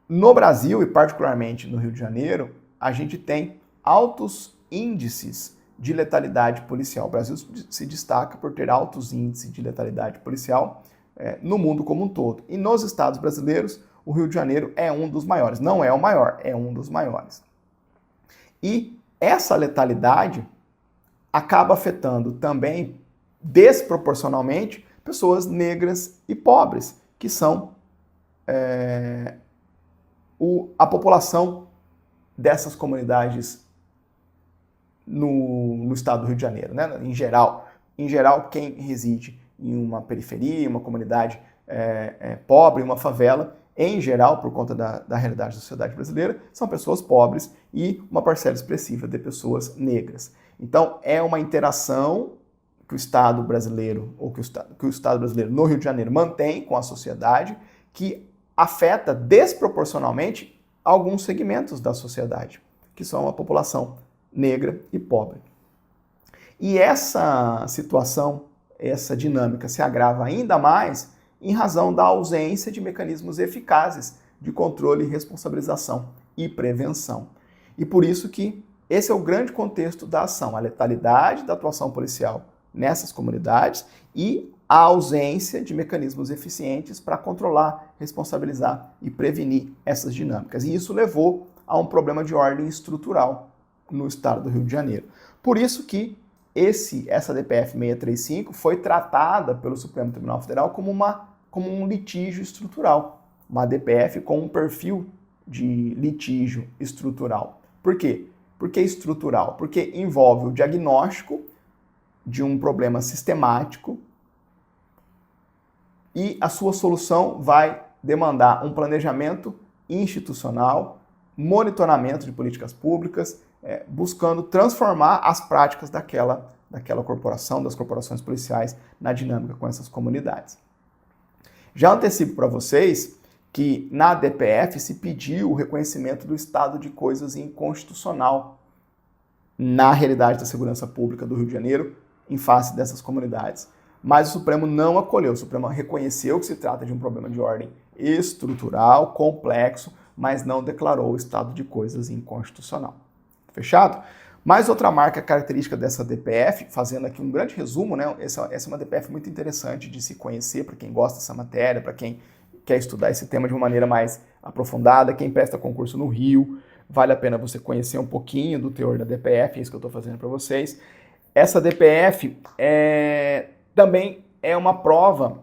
Speaker 1: No Brasil, e particularmente no Rio de Janeiro, a gente tem altos índices de letalidade policial. O Brasil se destaca por ter altos índices de letalidade policial no mundo como um todo. E nos estados brasileiros, o Rio de Janeiro é um dos maiores. Não é o maior, é um dos maiores. E essa letalidade acaba afetando também, desproporcionalmente, pessoas negras e pobres, que são a população dessas comunidades no estado do Rio de Janeiro, né? Em geral, quem reside em uma periferia, uma comunidade pobre, uma favela, em geral, por conta da realidade da sociedade brasileira, são pessoas pobres e uma parcela expressiva de pessoas negras. Então, é uma interação que o Estado brasileiro, ou que o Estado brasileiro no Rio de Janeiro mantém com a sociedade, que afeta desproporcionalmente alguns segmentos da sociedade, que são a população negra e pobre. E essa situação, essa dinâmica se agrava ainda mais em razão da ausência de mecanismos eficazes de controle, responsabilização e prevenção. E por isso que esse é o grande contexto da ação, a letalidade da atuação policial nessas comunidades e a ausência de mecanismos eficientes para controlar, responsabilizar e prevenir essas dinâmicas. E isso levou a um problema de ordem estrutural no estado do Rio de Janeiro. Por isso que essa DPF 635 foi tratada pelo Supremo Tribunal Federal como um litígio estrutural, uma DPF com um perfil de litígio estrutural. Por quê? Por que estrutural? Porque envolve o diagnóstico de um problema sistemático e a sua solução vai demandar um planejamento institucional, monitoramento de políticas públicas, buscando transformar as práticas daquela corporação, das corporações policiais, na dinâmica com essas comunidades. Já antecipo para vocês que na DPF se pediu o reconhecimento do estado de coisas inconstitucional na realidade da segurança pública do Rio de Janeiro em face dessas comunidades. Mas o Supremo não acolheu, o Supremo reconheceu que se trata de um problema de ordem estrutural, complexo, mas não declarou o estado de coisas inconstitucional. Fechado? Mais outra marca característica dessa DPF, fazendo aqui um grande resumo, né? Essa é uma DPF muito interessante de se conhecer para quem gosta dessa matéria, para quem quer estudar esse tema de uma maneira mais aprofundada, quem presta concurso no Rio, vale a pena você conhecer um pouquinho do teor da DPF, é isso que eu estou fazendo para vocês. Essa DPF também é uma prova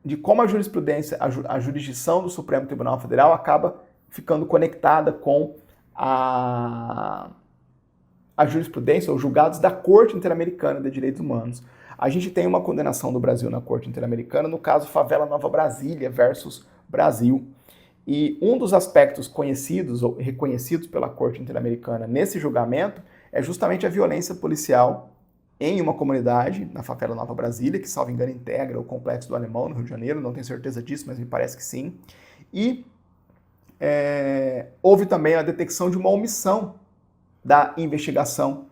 Speaker 1: de como a jurisprudência, a jurisdição do Supremo Tribunal Federal acaba ficando conectada com a jurisprudência ou julgados da Corte Interamericana de Direitos Humanos. A gente tem uma condenação do Brasil na Corte Interamericana, no caso Favela Nova Brasília versus Brasil. E um dos aspectos conhecidos ou reconhecidos pela Corte Interamericana nesse julgamento é justamente a violência policial em uma comunidade, na Favela Nova Brasília, que, salvo engano, integra o Complexo do Alemão, no Rio de Janeiro, não tenho certeza disso, mas me parece que sim. E houve também a detecção de uma omissão da investigação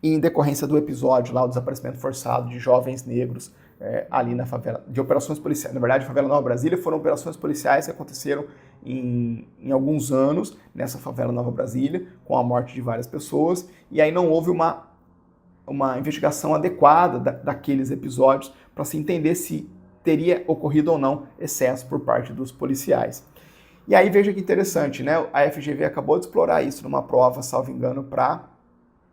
Speaker 1: em decorrência do episódio lá, o desaparecimento forçado de jovens negros ali na favela, de operações policiais. Na verdade, a Favela Nova Brasília foram operações policiais que aconteceram em alguns anos nessa Favela Nova Brasília, com a morte de várias pessoas, e aí não houve uma investigação adequada daqueles episódios para se entender se teria ocorrido ou não excesso por parte dos policiais. E aí veja que interessante, né? A FGV acabou de explorar isso numa prova, salvo engano, para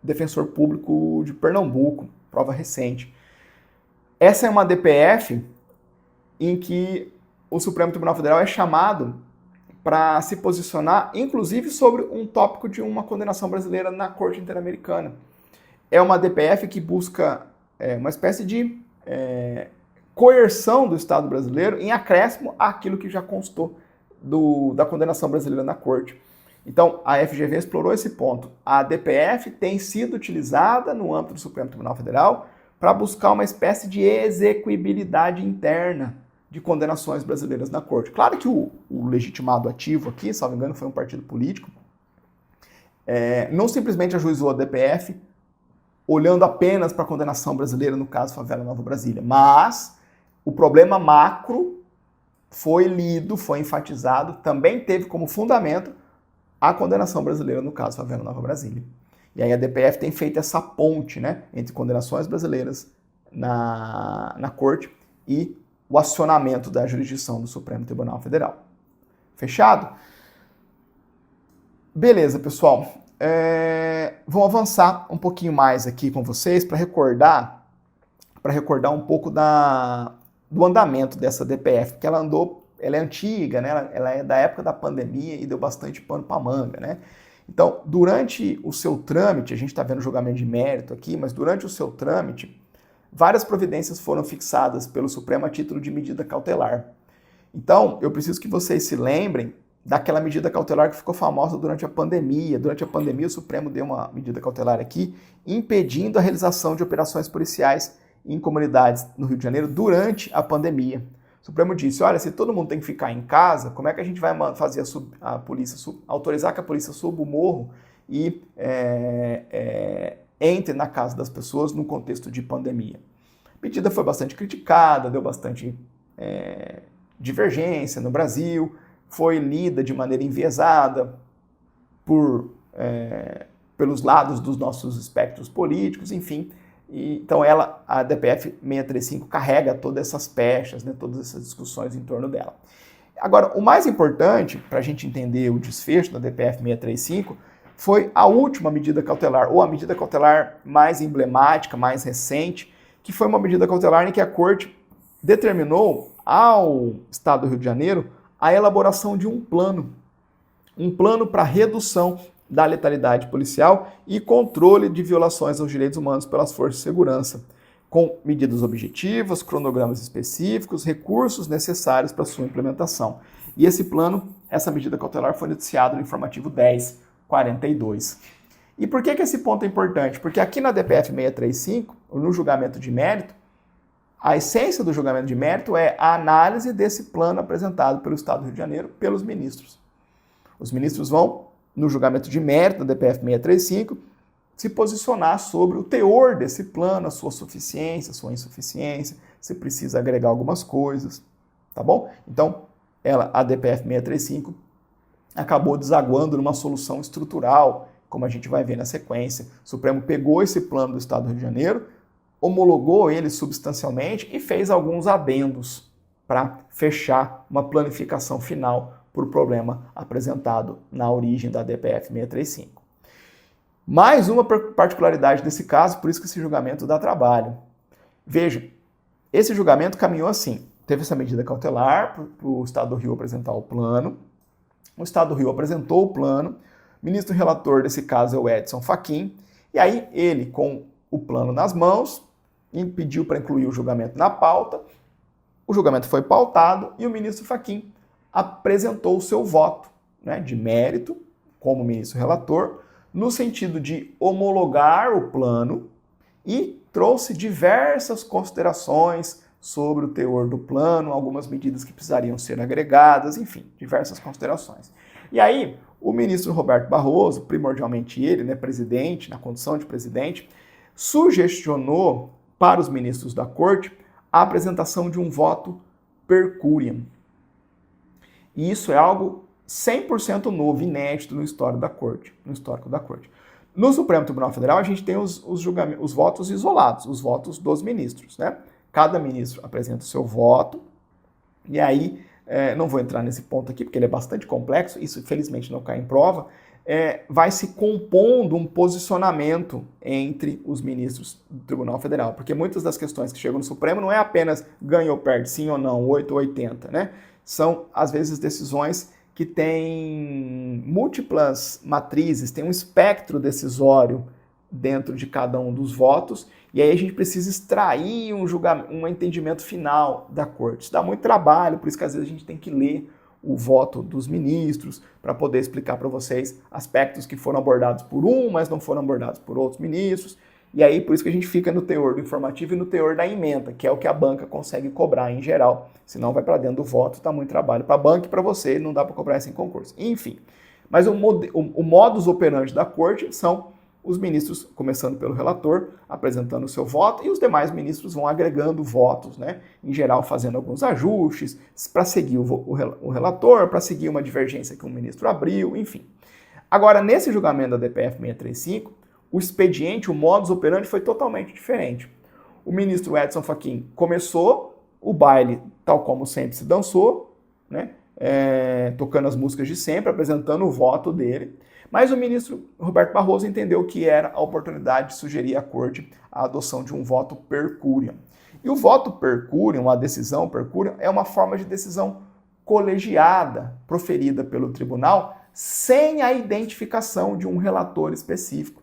Speaker 1: defensor público de Pernambuco, prova recente. Essa é uma DPF em que o Supremo Tribunal Federal é chamado para se posicionar, inclusive, sobre um tópico de uma condenação brasileira na Corte Interamericana. É uma DPF que busca uma espécie de coerção do Estado brasileiro em acréscimo àquilo que já constou da condenação brasileira na Corte. Então, a FGV explorou esse ponto. A DPF tem sido utilizada no âmbito do Supremo Tribunal Federal para buscar uma espécie de execuibilidade interna de condenações brasileiras na Corte. Claro que o legitimado ativo aqui, salvo engano, foi um partido político, não simplesmente ajuizou a DPF olhando apenas para a condenação brasileira, no caso Favela Nova Brasília, mas o problema macro foi lido, foi enfatizado, também teve como fundamento a condenação brasileira, no caso Favela Nova Brasília. E aí a DPF tem feito essa ponte, né, entre condenações brasileiras na Corte e o acionamento da jurisdição do Supremo Tribunal Federal. Fechado? Beleza, pessoal. Vou avançar um pouquinho mais aqui com vocês para recordar um pouco do andamento dessa DPF, porque ela é antiga, né? Ela é da época da pandemia e deu bastante pano para manga, né? Então, durante o seu trâmite, a gente está vendo o julgamento de mérito aqui, mas durante o seu trâmite, várias providências foram fixadas pelo Supremo a título de medida cautelar. Então, eu preciso que vocês se lembrem daquela medida cautelar que ficou famosa durante a pandemia. Durante a pandemia, o Supremo deu uma medida cautelar aqui, impedindo a realização de operações policiais em comunidades no Rio de Janeiro durante a Supremo disse, olha, se todo mundo tem que ficar em casa, como é que a gente vai fazer a polícia, autorizar que a polícia suba o morro e entre na casa das pessoas no contexto de pandemia? A medida foi bastante criticada, deu bastante divergência no Brasil, foi lida de maneira enviesada pelos lados dos nossos espectros políticos, enfim. Então a DPF 635 carrega todas essas pechas, né, todas essas discussões em torno dela. Agora, o mais importante para a gente entender o desfecho da DPF 635 foi a última medida cautelar, ou a medida cautelar mais emblemática, mais recente, que foi uma medida cautelar em que a Corte determinou ao Estado do Rio de Janeiro a elaboração de um plano para redução da letalidade policial e controle de violações aos direitos humanos pelas forças de segurança, com medidas objetivas, cronogramas específicos, recursos necessários para sua implementação. E esse plano, essa medida cautelar foi noticiada no informativo 1042. E por que esse ponto é importante? Porque aqui na DPF 635, no julgamento de mérito, a essência do julgamento de mérito é a análise desse plano apresentado pelo Estado do Rio de Janeiro pelos ministros. Os ministros vão, no julgamento de mérito da DPF 635, se posicionar sobre o teor desse plano, a sua suficiência, a sua insuficiência, se precisa agregar algumas coisas, tá bom? Então, a DPF 635 acabou desaguando numa solução estrutural, como a gente vai ver na sequência. O Supremo pegou esse plano do Estado do Rio de Janeiro, homologou ele substancialmente e fez alguns adendos para fechar uma planificação final por problema apresentado na origem da DPF 635. Mais uma particularidade desse caso, por isso que esse julgamento dá trabalho. Veja, esse julgamento caminhou assim. Teve essa medida cautelar para o Estado do Rio apresentar o plano. O Estado do Rio apresentou o plano. O ministro relator desse caso é o Edson Fachin. E aí ele, com o plano nas mãos, pediu para incluir o julgamento na pauta. O julgamento foi pautado e o ministro Fachin apresentou o seu voto, né, de mérito, como ministro relator, no sentido de homologar o plano e trouxe diversas considerações sobre o teor do plano, algumas medidas que precisariam ser agregadas, enfim, diversas considerações. E aí, o ministro Roberto Barroso, primordialmente ele, né, presidente, na condição de presidente, sugestionou para os ministros da Corte a apresentação de um voto per curiam. E isso é algo 100% novo, inédito no histórico da Corte. No Supremo Tribunal Federal, a gente tem os votos isolados, os votos dos ministros, né? Cada ministro apresenta o seu voto, e aí, não vou entrar nesse ponto aqui, porque ele é bastante complexo, isso infelizmente não cai em prova, vai se compondo um posicionamento entre os ministros do Tribunal Federal, porque muitas das questões que chegam no Supremo não é apenas ganha ou perde, sim ou não, 8 ou 80, né? São, às vezes, decisões que têm múltiplas matrizes, tem um espectro decisório dentro de cada um dos votos, e aí a gente precisa extrair um entendimento final da Corte. Isso dá muito trabalho, por isso que às vezes a gente tem que ler o voto dos ministros para poder explicar para vocês aspectos que foram abordados por um, mas não foram abordados por outros ministros. E aí, por isso que a gente fica no teor do informativo e no teor da ementa, que é o que a banca consegue cobrar em geral. Senão vai para dentro do voto, dá muito trabalho para a banca e para você, não dá para cobrar isso em concurso. Enfim, mas o modus operandi da Corte são os ministros, começando pelo relator, apresentando o seu voto, e os demais ministros vão agregando votos, né? Em geral, fazendo alguns ajustes para seguir o relator, para seguir uma divergência que o ministro abriu, enfim. Agora, nesse julgamento da DPF 635, o expediente, o modus operandi foi totalmente diferente. O ministro Edson Fachin começou o baile tal como sempre se dançou, né? Tocando as músicas de sempre, apresentando o voto dele. Mas o ministro Roberto Barroso entendeu que era a oportunidade de sugerir à Corte a adoção de um voto per curiam. E o voto per curiam, a decisão per curiam, é uma forma de decisão colegiada, proferida pelo tribunal, sem a identificação de um relator específico.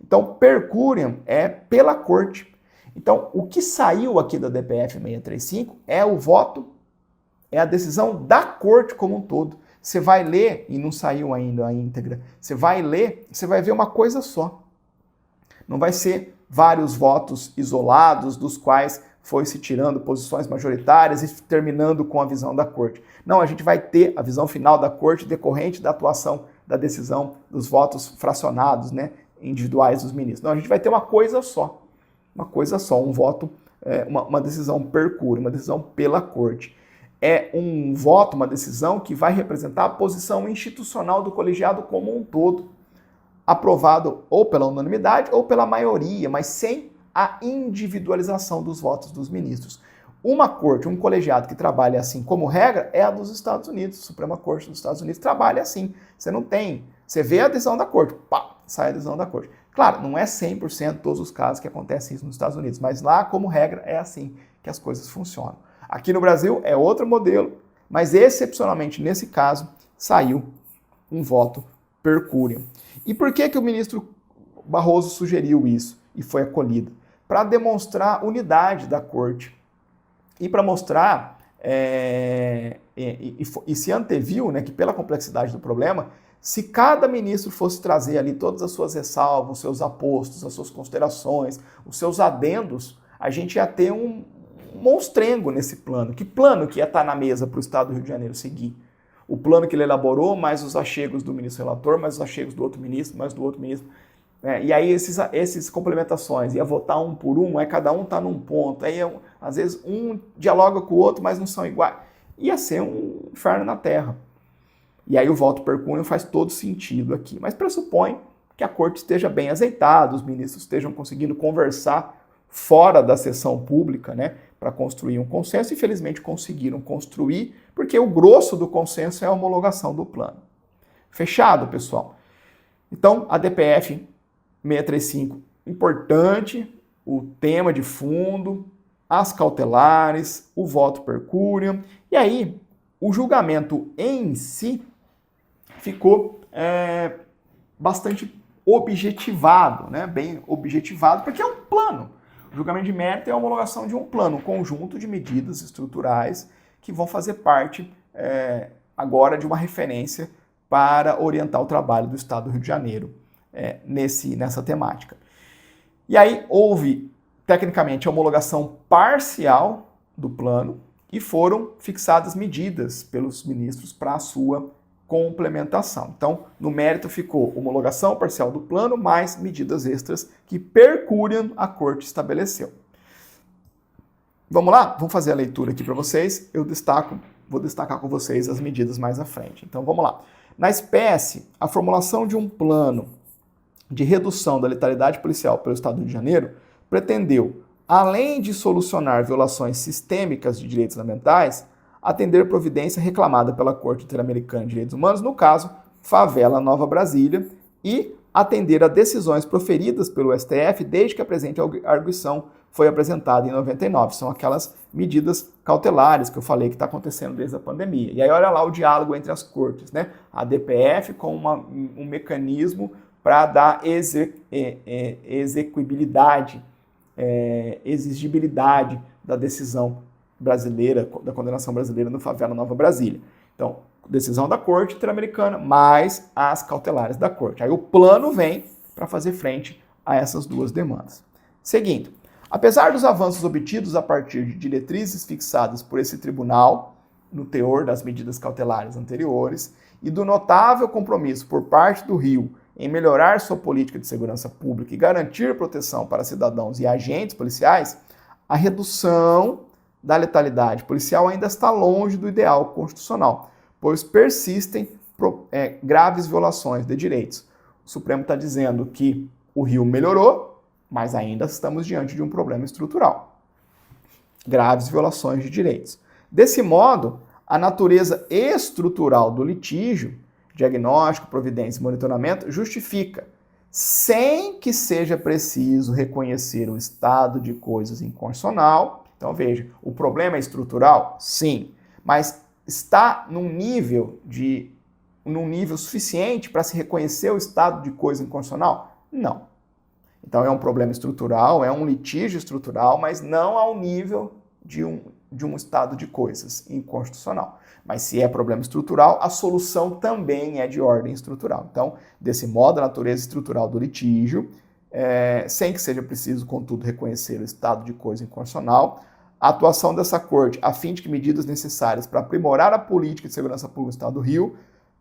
Speaker 1: Então, per curiam é pela Corte. Então, o que saiu aqui da DPF 635 é o voto, é a decisão da Corte como um todo. Você vai ler, e não saiu ainda a íntegra, você vai ler, você vai ver uma coisa só. Não vai ser vários votos isolados, dos quais foi se tirando posições majoritárias e terminando com a visão da Corte. Não, a gente vai ter a visão final da Corte decorrente da atuação, da decisão, dos votos fracionados, né, individuais dos ministros. Não, a gente vai ter uma coisa só, um voto, uma decisão per curiam, uma decisão pela Corte. É um voto, uma decisão que vai representar a posição institucional do colegiado como um todo, aprovado ou pela unanimidade ou pela maioria, mas sem a individualização dos votos dos ministros. Uma corte, um colegiado que trabalha assim como regra é a dos Estados Unidos. A Suprema Corte dos Estados Unidos trabalha assim. Você não tem, você vê a decisão da corte, pá, sai a decisão da corte. Claro, não é 100% todos os casos que acontecem isso nos Estados Unidos, mas lá, como regra, é assim que as coisas funcionam. Aqui no Brasil é outro modelo, mas excepcionalmente nesse caso saiu um voto per curiam. E por que o ministro Barroso sugeriu isso e foi acolhido? Para demonstrar unidade da Corte e para mostrar, e se anteviu, né, que pela complexidade do problema, se cada ministro fosse trazer ali todas as suas ressalvas, os seus apostos, as suas considerações, os seus adendos, a gente ia ter um monstrengo nesse plano. Que plano que ia estar na mesa para o Estado do Rio de Janeiro seguir? O plano que ele elaborou, mais os achegos do ministro relator, mais os achegos do outro ministro, mais do outro ministro. E aí esses complementações, ia votar um por um, aí cada um está num ponto, aí às vezes um dialoga com o outro, mas não são iguais. Ia ser um inferno na Terra. E aí o voto per curiam faz todo sentido aqui, mas pressupõe que a Corte esteja bem azeitada, os ministros estejam conseguindo conversar fora da sessão pública, né, para construir um consenso, e felizmente conseguiram construir, porque o grosso do consenso é a homologação do plano. Fechado, pessoal? Então, a DPF 635, importante, o tema de fundo, as cautelares, o voto per curiam, e aí o julgamento em si ficou bastante objetivado, né? Bem objetivado, porque é um plano. O julgamento de mérito é a homologação de um plano, um conjunto de medidas estruturais que vão fazer parte agora de uma referência para orientar o trabalho do Estado do Rio de Janeiro nessa temática. E aí houve, tecnicamente, a homologação parcial do plano e foram fixadas medidas pelos ministros para a sua complementação. Então, no mérito ficou homologação parcial do plano, mais medidas extras que per curiam a Corte estabeleceu. Vamos lá? Vamos fazer a leitura aqui para vocês. Vou destacar com vocês as medidas mais à frente. Então, vamos lá. Na espécie, a formulação de um plano de redução da letalidade policial pelo Estado do Rio de Janeiro pretendeu, além de solucionar violações sistêmicas de direitos fundamentais, atender providência reclamada pela Corte Interamericana de Direitos Humanos, no caso, Favela Nova Brasília, e atender a decisões proferidas pelo STF desde que a presente arguição foi apresentada em 99. São aquelas medidas cautelares que eu falei que está acontecendo desde a pandemia. E aí olha lá o diálogo entre as cortes, né? A DPF com um mecanismo para dar execuibilidade, exigibilidade da decisão brasileira, da condenação brasileira no Favela Nova Brasília. Então, decisão da Corte Interamericana, mais as cautelares da Corte. Aí o plano vem para fazer frente a essas duas demandas. Seguindo, apesar dos avanços obtidos a partir de diretrizes fixadas por esse tribunal, no teor das medidas cautelares anteriores, e do notável compromisso por parte do Rio em melhorar sua política de segurança pública e garantir proteção para cidadãos e agentes policiais, a redução da letalidade policial ainda está longe do ideal constitucional, pois persistem graves violações de direitos. O Supremo está dizendo que o Rio melhorou, mas ainda estamos diante de um problema estrutural. Graves violações de direitos. Desse modo, a natureza estrutural do litígio, diagnóstico, providência e monitoramento, justifica, sem que seja preciso reconhecer o estado de coisas inconstitucional. Então veja, o problema é estrutural? Sim, mas está num nível suficiente para se reconhecer o estado de coisa inconstitucional? Não. Então é um problema estrutural, é um litígio estrutural, mas não ao nível de um estado de coisas inconstitucional. Mas se é problema estrutural, a solução também é de ordem estrutural. Então, desse modo, a natureza estrutural do litígio, sem que seja preciso, contudo, reconhecer o estado de coisa inconstitucional, a atuação dessa Corte, a fim de que medidas necessárias para aprimorar a política de segurança pública do Estado do Rio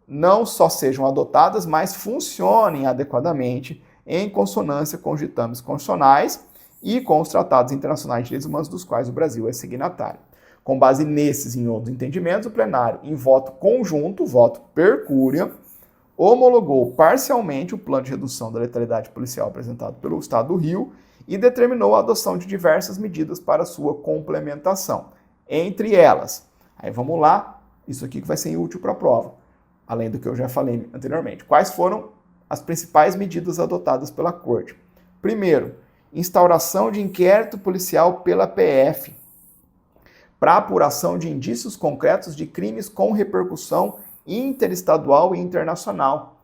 Speaker 1: não só sejam adotadas, mas funcionem adequadamente em consonância com os ditames constitucionais e com os tratados internacionais de direitos humanos dos quais o Brasil é signatário. Com base nesses e em outros entendimentos, o plenário, em voto conjunto, voto per curiam, homologou parcialmente o plano de redução da letalidade policial apresentado pelo Estado do Rio e determinou a adoção de diversas medidas para sua complementação. Entre elas, aí vamos lá, isso aqui que vai ser útil para a prova, além do que eu já falei anteriormente. Quais foram as principais medidas adotadas pela Corte? Primeiro, instauração de inquérito policial pela PF para apuração de indícios concretos de crimes com repercussão interestadual e internacional.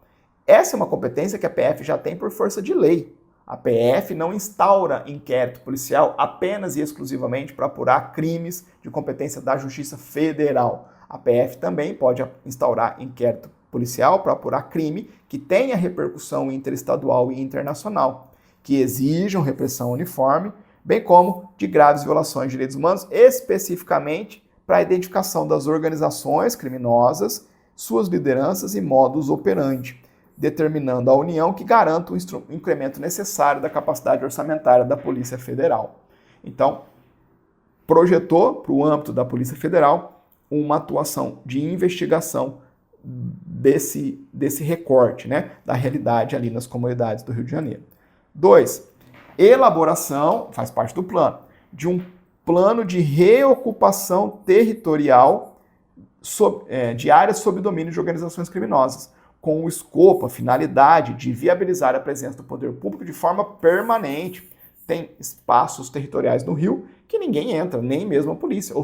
Speaker 1: Essa é uma competência que a PF já tem por força de lei. A PF não instaura inquérito policial apenas e exclusivamente para apurar crimes de competência da Justiça Federal. A PF também pode instaurar inquérito policial para apurar crime que tenha repercussão interestadual e internacional, que exijam repressão uniforme, bem como de graves violações de direitos humanos, especificamente para a identificação das organizações criminosas, suas lideranças e modus operandi, determinando a União que garanta o incremento necessário da capacidade orçamentária da Polícia Federal. Então, projetou para o âmbito da Polícia Federal uma atuação de investigação desse recorte, né, da realidade ali nas comunidades do Rio de Janeiro. 2. Elaboração, faz parte do plano, de um plano de reocupação territorial de áreas sob domínio de organizações criminosas, com o escopo, a finalidade de viabilizar a presença do poder público de forma permanente. Tem espaços territoriais no Rio que ninguém entra, nem mesmo a polícia,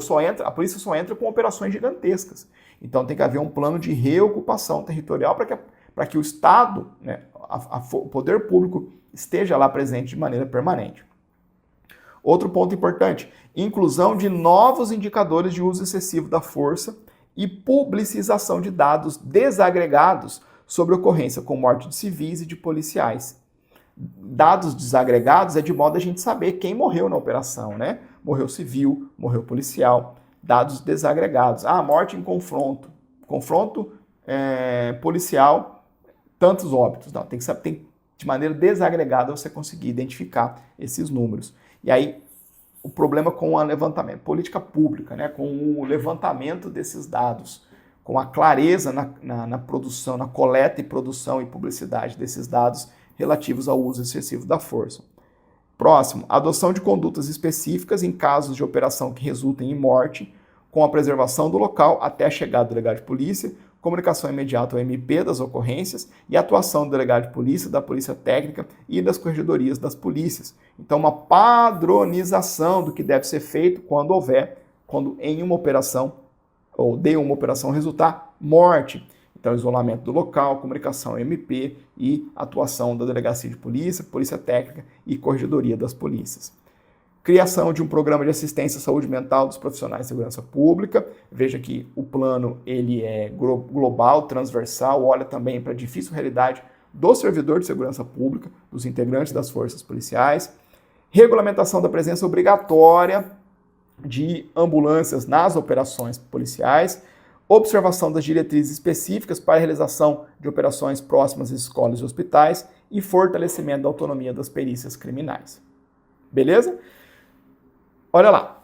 Speaker 1: a polícia só entra com operações gigantescas. Então tem que haver um plano de reocupação territorial para que o Estado, né, o poder público, esteja lá presente de maneira permanente. Outro ponto importante, inclusão de novos indicadores de uso excessivo da força e publicização de dados desagregados sobre ocorrência com morte de civis e de policiais. Dados desagregados é de modo a gente saber quem morreu na operação, né? Morreu civil, morreu policial. Dados desagregados. Morte em confronto. Confronto policial, tantos óbitos. Não, tem que saber, de maneira desagregada você conseguir identificar esses números. E aí, o problema com o levantamento, política pública, né? Com o levantamento desses dados, com a clareza na produção, na coleta e produção e publicidade desses dados relativos ao uso excessivo da força. Próximo, adoção de condutas específicas em casos de operação que resultem em morte, com a preservação do local até a chegada do delegado de polícia, comunicação imediata ao MP das ocorrências e atuação do delegado de polícia, da polícia técnica e das corregedorias das polícias. Então, uma padronização do que deve ser feito quando em uma operação ou de uma operação resultar morte. Então, isolamento do local, comunicação ao MP e atuação da delegacia de polícia, polícia técnica e corregedoria das polícias. Criação de um programa de assistência à saúde mental dos profissionais de segurança pública. Veja que o plano ele é global, transversal, olha também para a difícil realidade do servidor de segurança pública, dos integrantes das forças policiais. Regulamentação da presença obrigatória de ambulâncias nas operações policiais. Observação das diretrizes específicas para a realização de operações próximas às escolas e hospitais e fortalecimento da autonomia das perícias criminais. Beleza? Olha lá,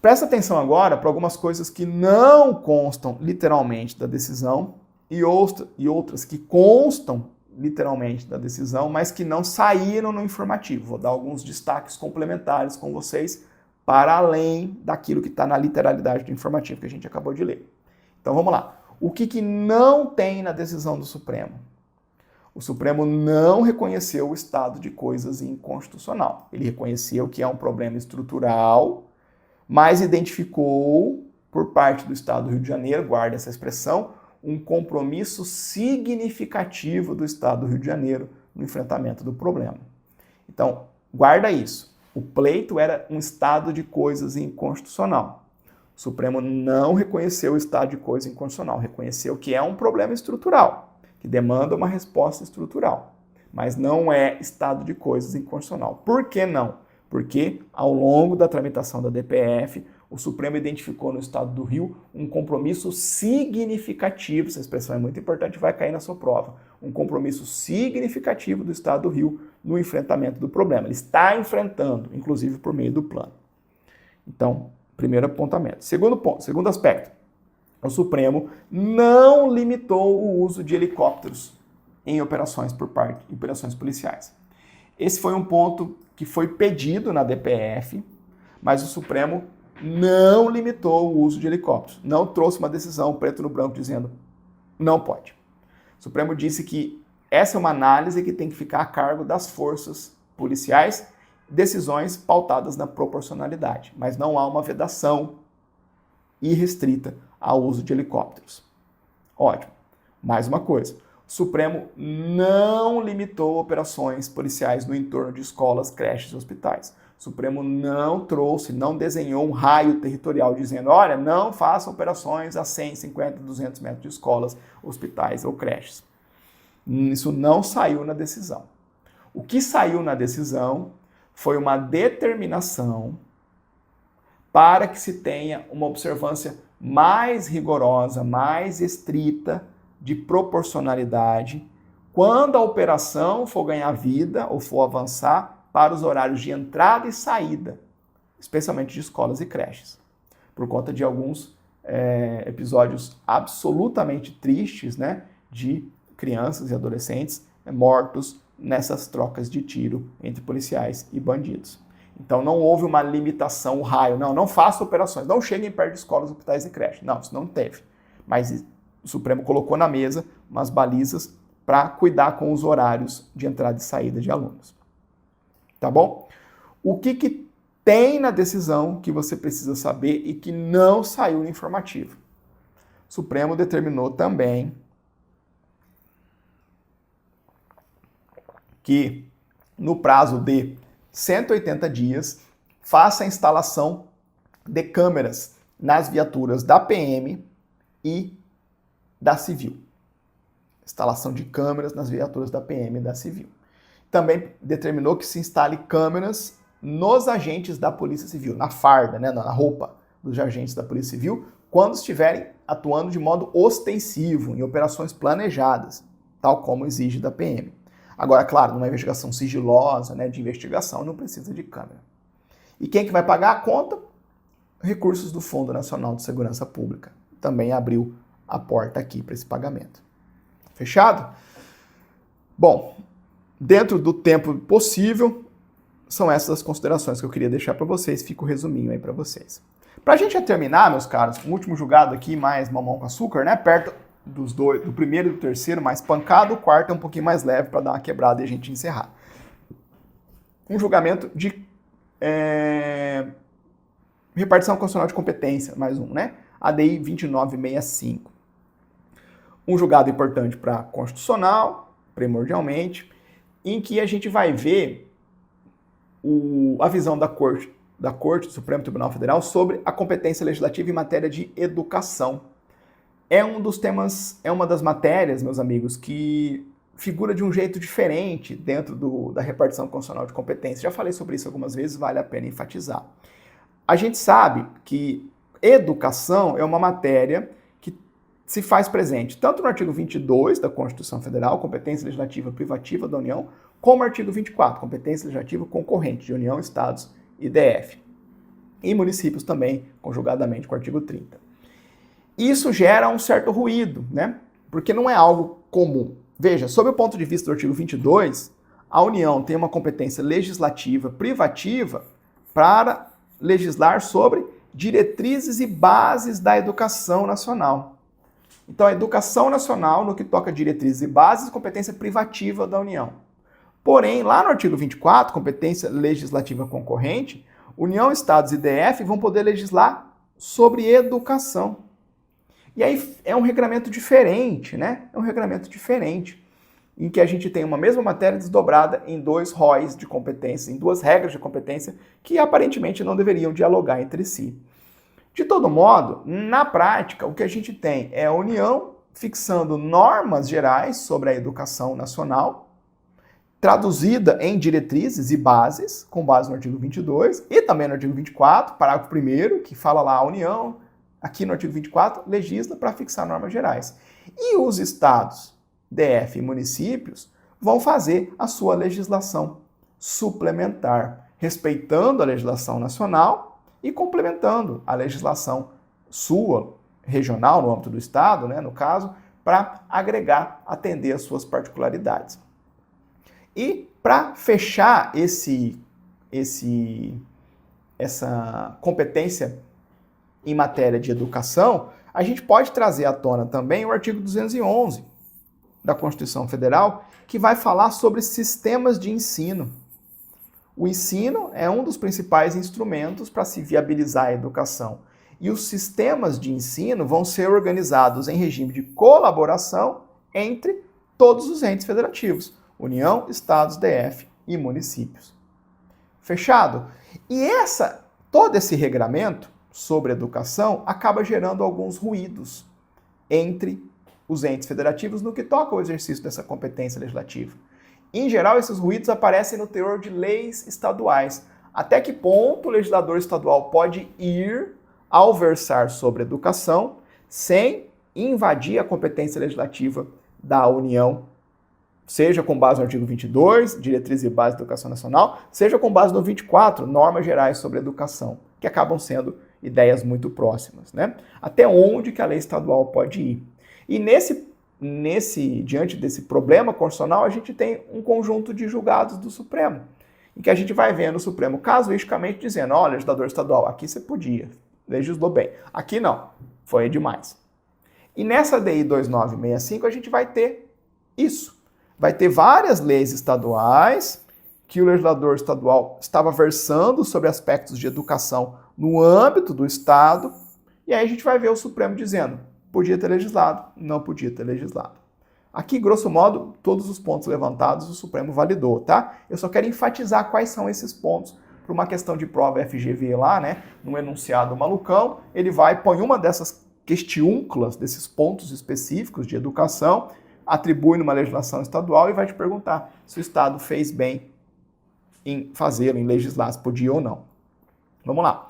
Speaker 1: presta atenção agora para algumas coisas que não constam literalmente da decisão e outras que constam literalmente da decisão, mas que não saíram no informativo. Vou dar alguns destaques complementares com vocês para além daquilo que está na literalidade do informativo que a gente acabou de ler. Então vamos lá. O que não tem na decisão do Supremo? O Supremo não reconheceu o estado de coisas inconstitucional. Ele reconheceu que é um problema estrutural, mas identificou, por parte do Estado do Rio de Janeiro, guarda essa expressão, um compromisso significativo do Estado do Rio de Janeiro no enfrentamento do problema. Então, guarda isso. O pleito era um estado de coisas inconstitucional. O Supremo não reconheceu o estado de coisa inconstitucional, reconheceu que é um problema estrutural, que demanda uma resposta estrutural, mas não é estado de coisas inconstitucional. Por que não? Porque, ao longo da tramitação da DPF, o Supremo identificou no Estado do Rio um compromisso significativo, essa expressão é muito importante, vai cair na sua prova, um compromisso significativo do Estado do Rio no enfrentamento do problema. Ele está enfrentando, inclusive por meio do plano. Então, primeiro apontamento. Segundo aspecto, o Supremo não limitou o uso de helicópteros em operações policiais. Esse foi um ponto que foi pedido na DPF, mas o Supremo não limitou o uso de helicópteros. Não trouxe uma decisão preto no branco dizendo não pode. O Supremo disse que essa é uma análise que tem que ficar a cargo das forças policiais, decisões pautadas na proporcionalidade, mas não há uma vedação irrestrita ao uso de helicópteros. Ótimo. Mais uma coisa. O Supremo não limitou operações policiais no entorno de escolas, creches e hospitais. O Supremo não desenhou um raio territorial dizendo, olha, não façam operações a 100, 50, 200 metros de escolas, hospitais ou creches. Isso não saiu na decisão. O que saiu na decisão foi uma determinação para que se tenha uma observância mais rigorosa, mais estrita de proporcionalidade quando a operação for ganhar vida ou for avançar para os horários de entrada e saída, especialmente de escolas e creches, por conta de alguns episódios absolutamente tristes, né, de crianças e adolescentes mortos nessas trocas de tiro entre policiais e bandidos. Então não houve uma limitação, o raio, não faça operações, não cheguem perto de escolas, hospitais e creches. Não, isso não teve. Mas o Supremo colocou na mesa umas balizas para cuidar com os horários de entrada e saída de alunos. Tá bom? O que tem na decisão que você precisa saber e que não saiu no informativo? O Supremo determinou também que no prazo de 180 dias faça a instalação de câmeras nas viaturas da PM e da Civil. Instalação de câmeras nas viaturas da PM e da Civil. Também determinou que se instale câmeras nos agentes da Polícia Civil, na farda, né, na roupa dos agentes da Polícia Civil, quando estiverem atuando de modo ostensivo, em operações planejadas, tal como exige da PM. Agora, claro, numa investigação sigilosa, né, de investigação, não precisa de câmera. E quem que vai pagar a conta? Recursos do Fundo Nacional de Segurança Pública. Também abriu a porta aqui para esse pagamento. Fechado? Bom, dentro do tempo possível, são essas as considerações que eu queria deixar para vocês. Fica o resuminho aí para vocês. Para a gente já terminar, meus caros, o último julgado aqui, mais mamão com açúcar, né? Perto dos dois, do primeiro e do terceiro, mais pancado. O quarto é um pouquinho mais leve para dar uma quebrada e a gente encerrar. Um julgamento de repartição constitucional de competência, mais um, né? ADI 2965. Um julgado importante para constitucional, primordialmente, em que a gente vai ver a visão da Corte do Supremo Tribunal Federal sobre a competência legislativa em matéria de educação. É um dos temas, é uma das matérias, meus amigos, que figura de um jeito diferente dentro da repartição constitucional de competência. Já falei sobre isso algumas vezes, vale a pena enfatizar. A gente sabe que educação é uma matéria que se faz presente tanto no artigo 22 da Constituição Federal, competência legislativa privativa da União, como no artigo 24, competência legislativa concorrente de União, Estados e DF. E municípios também, conjugadamente com o artigo 30. Isso gera um certo ruído, né? Porque não é algo comum. Veja, sob o ponto de vista do artigo 22, a União tem uma competência legislativa privativa para legislar sobre diretrizes e bases da educação nacional. Então, a educação nacional, no que toca a diretrizes e bases, competência privativa da União. Porém, lá no artigo 24, competência legislativa concorrente, União, Estados e DF vão poder legislar sobre educação. E aí é um regramento diferente, né? É um regramento diferente, em que a gente tem uma mesma matéria desdobrada em dois róis de competência, em duas regras de competência que aparentemente não deveriam dialogar entre si. De todo modo, na prática, o que a gente tem é a União fixando normas gerais sobre a educação nacional, traduzida em diretrizes e bases, com base no artigo 22 e também no artigo 24, parágrafo 1º, que fala lá a União, aqui no artigo 24, legisla para fixar normas gerais. E os estados, DF e municípios, vão fazer a sua legislação suplementar, respeitando a legislação nacional e complementando a legislação sua, regional, no âmbito do estado, né, no caso, para agregar, atender às suas particularidades. E para fechar essa competência em matéria de educação, a gente pode trazer à tona também o artigo 211 da Constituição Federal, que vai falar sobre sistemas de ensino. O ensino é um dos principais instrumentos para se viabilizar a educação. E os sistemas de ensino vão ser organizados em regime de colaboração entre todos os entes federativos. União, Estados, DF e municípios. Fechado? E todo esse regramento sobre educação acaba gerando alguns ruídos entre os entes federativos no que toca ao exercício dessa competência legislativa. Em geral, esses ruídos aparecem no teor de leis estaduais. Até que ponto o legislador estadual pode ir ao versar sobre educação sem invadir a competência legislativa da União, seja com base no artigo 22, diretrizes e bases da educação nacional, seja com base no 24, normas gerais sobre educação, que acabam sendo ideias muito próximas, né? Até onde que a lei estadual pode ir? E diante desse problema constitucional, a gente tem um conjunto de julgados do Supremo, em que a gente vai vendo o Supremo casuisticamente dizendo, ó, legislador estadual, aqui você podia, legislou bem. Aqui não, foi demais. E nessa DI 2965 a gente vai ter isso. Vai ter várias leis estaduais que o legislador estadual estava versando sobre aspectos de educação no âmbito do Estado, e aí a gente vai ver o Supremo dizendo, podia ter legislado, não podia ter legislado. Aqui, grosso modo, todos os pontos levantados o Supremo validou, tá? Eu só quero enfatizar quais são esses pontos. Por uma questão de prova FGV lá, né, no enunciado malucão, ele põe uma dessas questiúnculas, desses pontos específicos de educação, atribui numa legislação estadual e vai te perguntar se o Estado fez bem em fazê-lo, em legislar, se podia ou não. Vamos lá.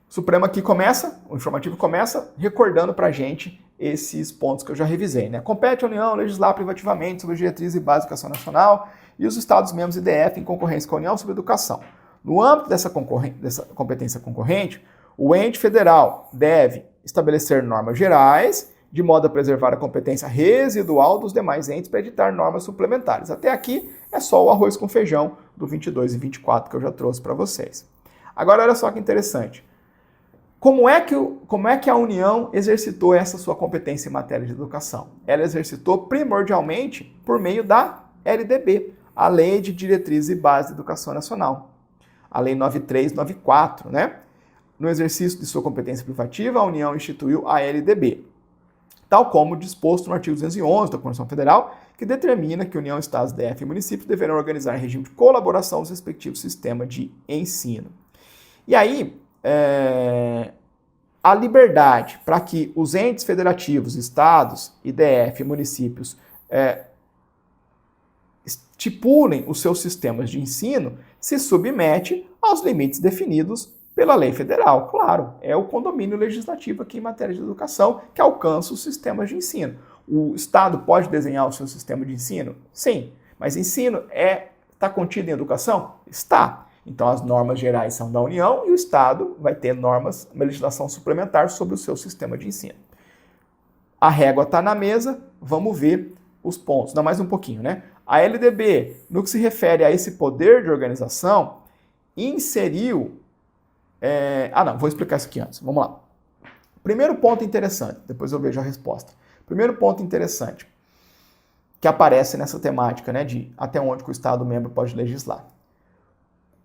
Speaker 1: O Supremo aqui começa, o informativo começa recordando pra gente esses pontos que eu já revisei, né? Compete à União legislar privativamente sobre diretrizes e base da educação nacional e os Estados-membros IDF em concorrência com a União sobre educação. No âmbito dessa competência concorrente, o ente federal deve estabelecer normas gerais, de modo a preservar a competência residual dos demais entes para editar normas suplementares. Até aqui é só o arroz com feijão do 22 e 24 que eu já trouxe para vocês. Agora, olha só que interessante. Como é que a União exercitou essa sua competência em matéria de educação? Ela exercitou primordialmente por meio da LDB, a Lei de Diretrizes e Bases da Educação Nacional, a Lei 9394, né? No exercício de sua competência privativa, a União instituiu a LDB, tal como disposto no artigo 211 da Constituição Federal, que determina que União, Estados, DF e municípios deverão organizar em regime de colaboração os respectivos sistemas de ensino. E aí, a liberdade para que os entes federativos, estados, IDF e municípios estipulem os seus sistemas de ensino se submete aos limites definidos pela lei federal. Claro, é o condomínio legislativo aqui em matéria de educação que alcança os sistemas de ensino. O Estado pode desenhar o seu sistema de ensino? Sim, mas ensino está contido em educação? Está. Então, as normas gerais são da União e o Estado vai ter uma legislação suplementar sobre o seu sistema de ensino. A régua está na mesa, vamos ver os pontos. Dá mais um pouquinho, né? A LDB, no que se refere a esse poder de organização, inseriu... vou explicar isso aqui antes. Vamos lá. Primeiro ponto interessante, depois eu vejo a resposta. Primeiro ponto interessante que aparece nessa temática, né, de até onde que o Estado membro pode legislar.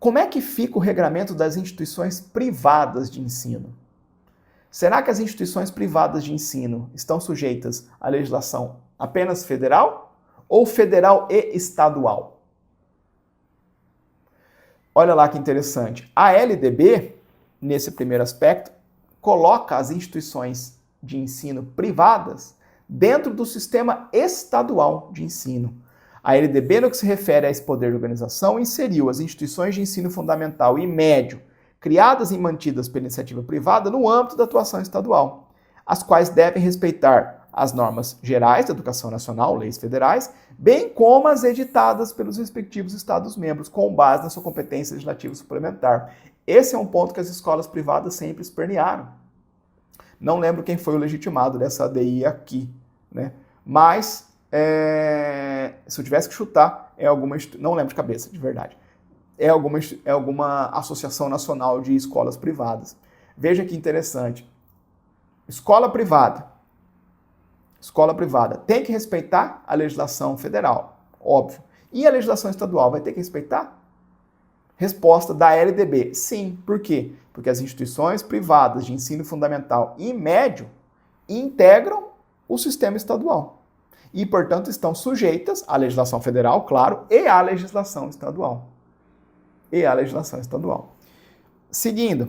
Speaker 1: Como é que fica o regramento das instituições privadas de ensino? Será que as instituições privadas de ensino estão sujeitas à legislação apenas federal ou federal e estadual? Olha lá que interessante. A LDB, nesse primeiro aspecto, coloca as instituições de ensino privadas dentro do sistema estadual de ensino. A LDB, no que se refere a esse poder de organização, inseriu as instituições de ensino fundamental e médio, criadas e mantidas pela iniciativa privada, no âmbito da atuação estadual, as quais devem respeitar as normas gerais da educação nacional, leis federais, bem como as editadas pelos respectivos Estados-membros, com base na sua competência legislativa suplementar. Esse é um ponto que as escolas privadas sempre espernearam. Não lembro quem foi o legitimado dessa ADI aqui, né? Mas... se eu tivesse que chutar, não lembro de cabeça, de verdade, é alguma associação nacional de escolas privadas. Veja que interessante. Escola privada tem que respeitar a legislação federal, óbvio. E a legislação estadual vai ter que respeitar? Resposta da LDB, sim. Por quê? Porque as instituições privadas de ensino fundamental e médio integram o sistema estadual. E, portanto, estão sujeitas à legislação federal, claro, e à legislação estadual. Seguindo.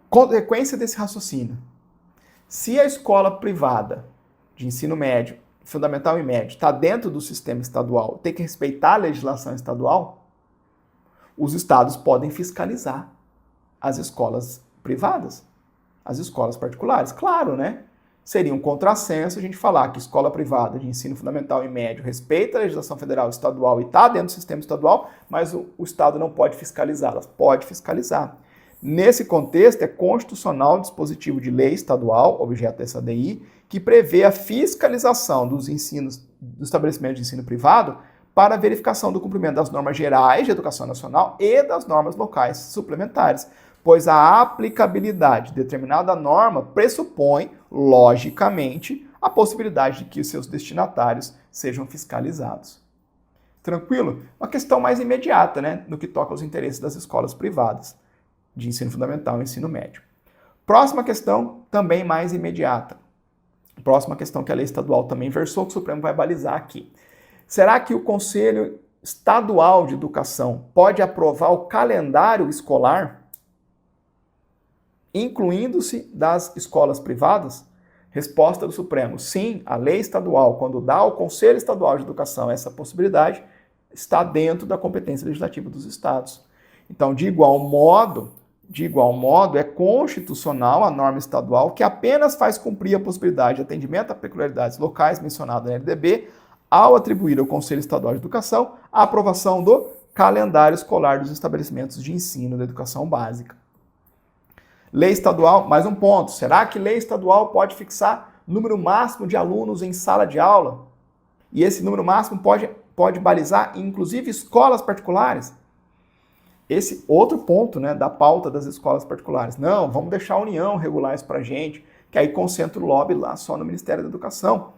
Speaker 1: Consequência desse raciocínio. Se a escola privada de ensino médio, fundamental e médio, está dentro do sistema estadual, tem que respeitar a legislação estadual, os estados podem fiscalizar as escolas privadas. As escolas particulares, claro, né? Seria um contrassenso a gente falar que escola privada de ensino fundamental e médio respeita a legislação federal e estadual e está dentro do sistema estadual, mas o Estado não pode fiscalizá-las. Pode fiscalizar. Nesse contexto, é constitucional o dispositivo de lei estadual, objeto dessa ADI, que prevê a fiscalização dos estabelecimento de ensino privado para a verificação do cumprimento das normas gerais de educação nacional e das normas locais suplementares, pois a aplicabilidade de determinada norma pressupõe, logicamente, a possibilidade de que os seus destinatários sejam fiscalizados. Tranquilo? Uma questão mais imediata, né, no que toca aos interesses das escolas privadas de ensino fundamental e ensino médio. Próxima questão, também mais imediata. Próxima questão que a lei estadual também versou, que o Supremo vai balizar aqui. Será que o Conselho Estadual de Educação pode aprovar o calendário escolar, incluindo-se das escolas privadas? Resposta do Supremo: sim, a lei estadual, quando dá ao Conselho Estadual de Educação essa possibilidade, está dentro da competência legislativa dos estados. Então, de igual modo, é constitucional a norma estadual que apenas faz cumprir a possibilidade de atendimento a peculiaridades locais mencionada na LDB ao atribuir ao Conselho Estadual de Educação a aprovação do calendário escolar dos estabelecimentos de ensino da educação básica. Lei estadual, mais um ponto. Será que lei estadual pode fixar número máximo de alunos em sala de aula? E esse número máximo pode balizar, inclusive, escolas particulares? Esse outro ponto, né, da pauta das escolas particulares. Não, vamos deixar a União regular isso para a gente, que aí concentra o lobby lá só no Ministério da Educação.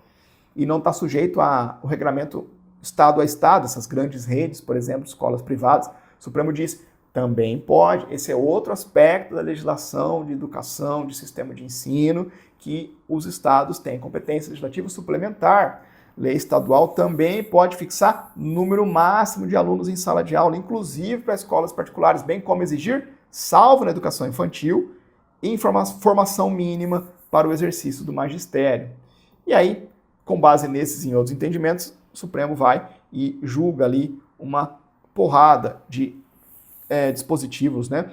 Speaker 1: E não está sujeito ao regulamento Estado a Estado, essas grandes redes, por exemplo, escolas privadas. O Supremo diz, também pode. Esse é outro aspecto da legislação de educação, de sistema de ensino, que os estados têm competência legislativa suplementar. Lei estadual também pode fixar número máximo de alunos em sala de aula, inclusive para escolas particulares, bem como exigir, salvo na educação infantil, formação mínima para o exercício do magistério. E aí, com base nesses e em outros entendimentos, o Supremo vai e julga ali uma porrada de dispositivos, né,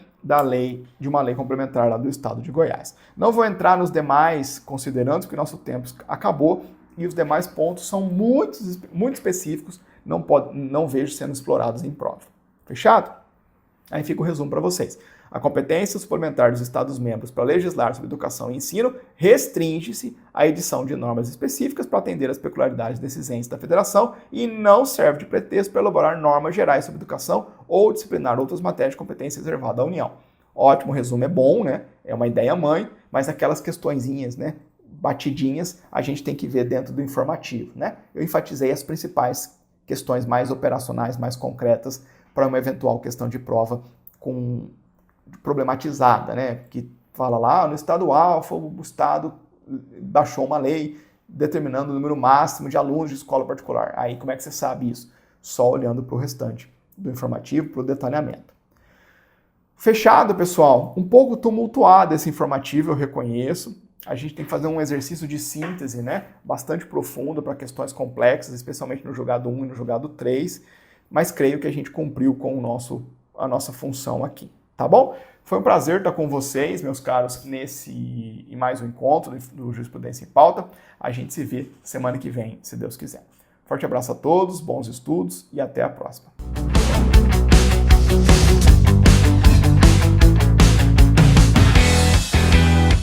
Speaker 1: de uma lei complementar lá do estado de Goiás. Não vou entrar nos demais considerandos, porque nosso tempo acabou e os demais pontos são muito específicos, não vejo sendo explorados em prova. Fechado? Aí fica o resumo para vocês. A competência suplementar dos Estados-membros para legislar sobre educação e ensino restringe-se à edição de normas específicas para atender às peculiaridades desses entes da Federação e não serve de pretexto para elaborar normas gerais sobre educação ou disciplinar outras matérias de competência reservada à União. Ótimo, resumo é bom, né? É uma ideia mãe, mas aquelas questõezinhas, né, batidinhas, a gente tem que ver dentro do informativo, né? Eu enfatizei as principais questões mais operacionais, mais concretas, para uma eventual questão de prova problematizada, né? Que fala lá, no estado alfa, o estado baixou uma lei determinando o número máximo de alunos de escola particular. Aí como é que você sabe isso? Só olhando para o restante do informativo, para o detalhamento. Fechado, pessoal? Um pouco tumultuado esse informativo, eu reconheço. A gente tem que fazer um exercício de síntese, né? Bastante profundo para questões complexas, especialmente no jogado 1 e no jogado 3, mas creio que a gente cumpriu com a nossa função aqui. Tá bom? Foi um prazer estar com vocês, meus caros, em mais um encontro do Jurisprudência em Pauta. A gente se vê semana que vem, se Deus quiser. Forte abraço a todos, bons estudos e até a próxima.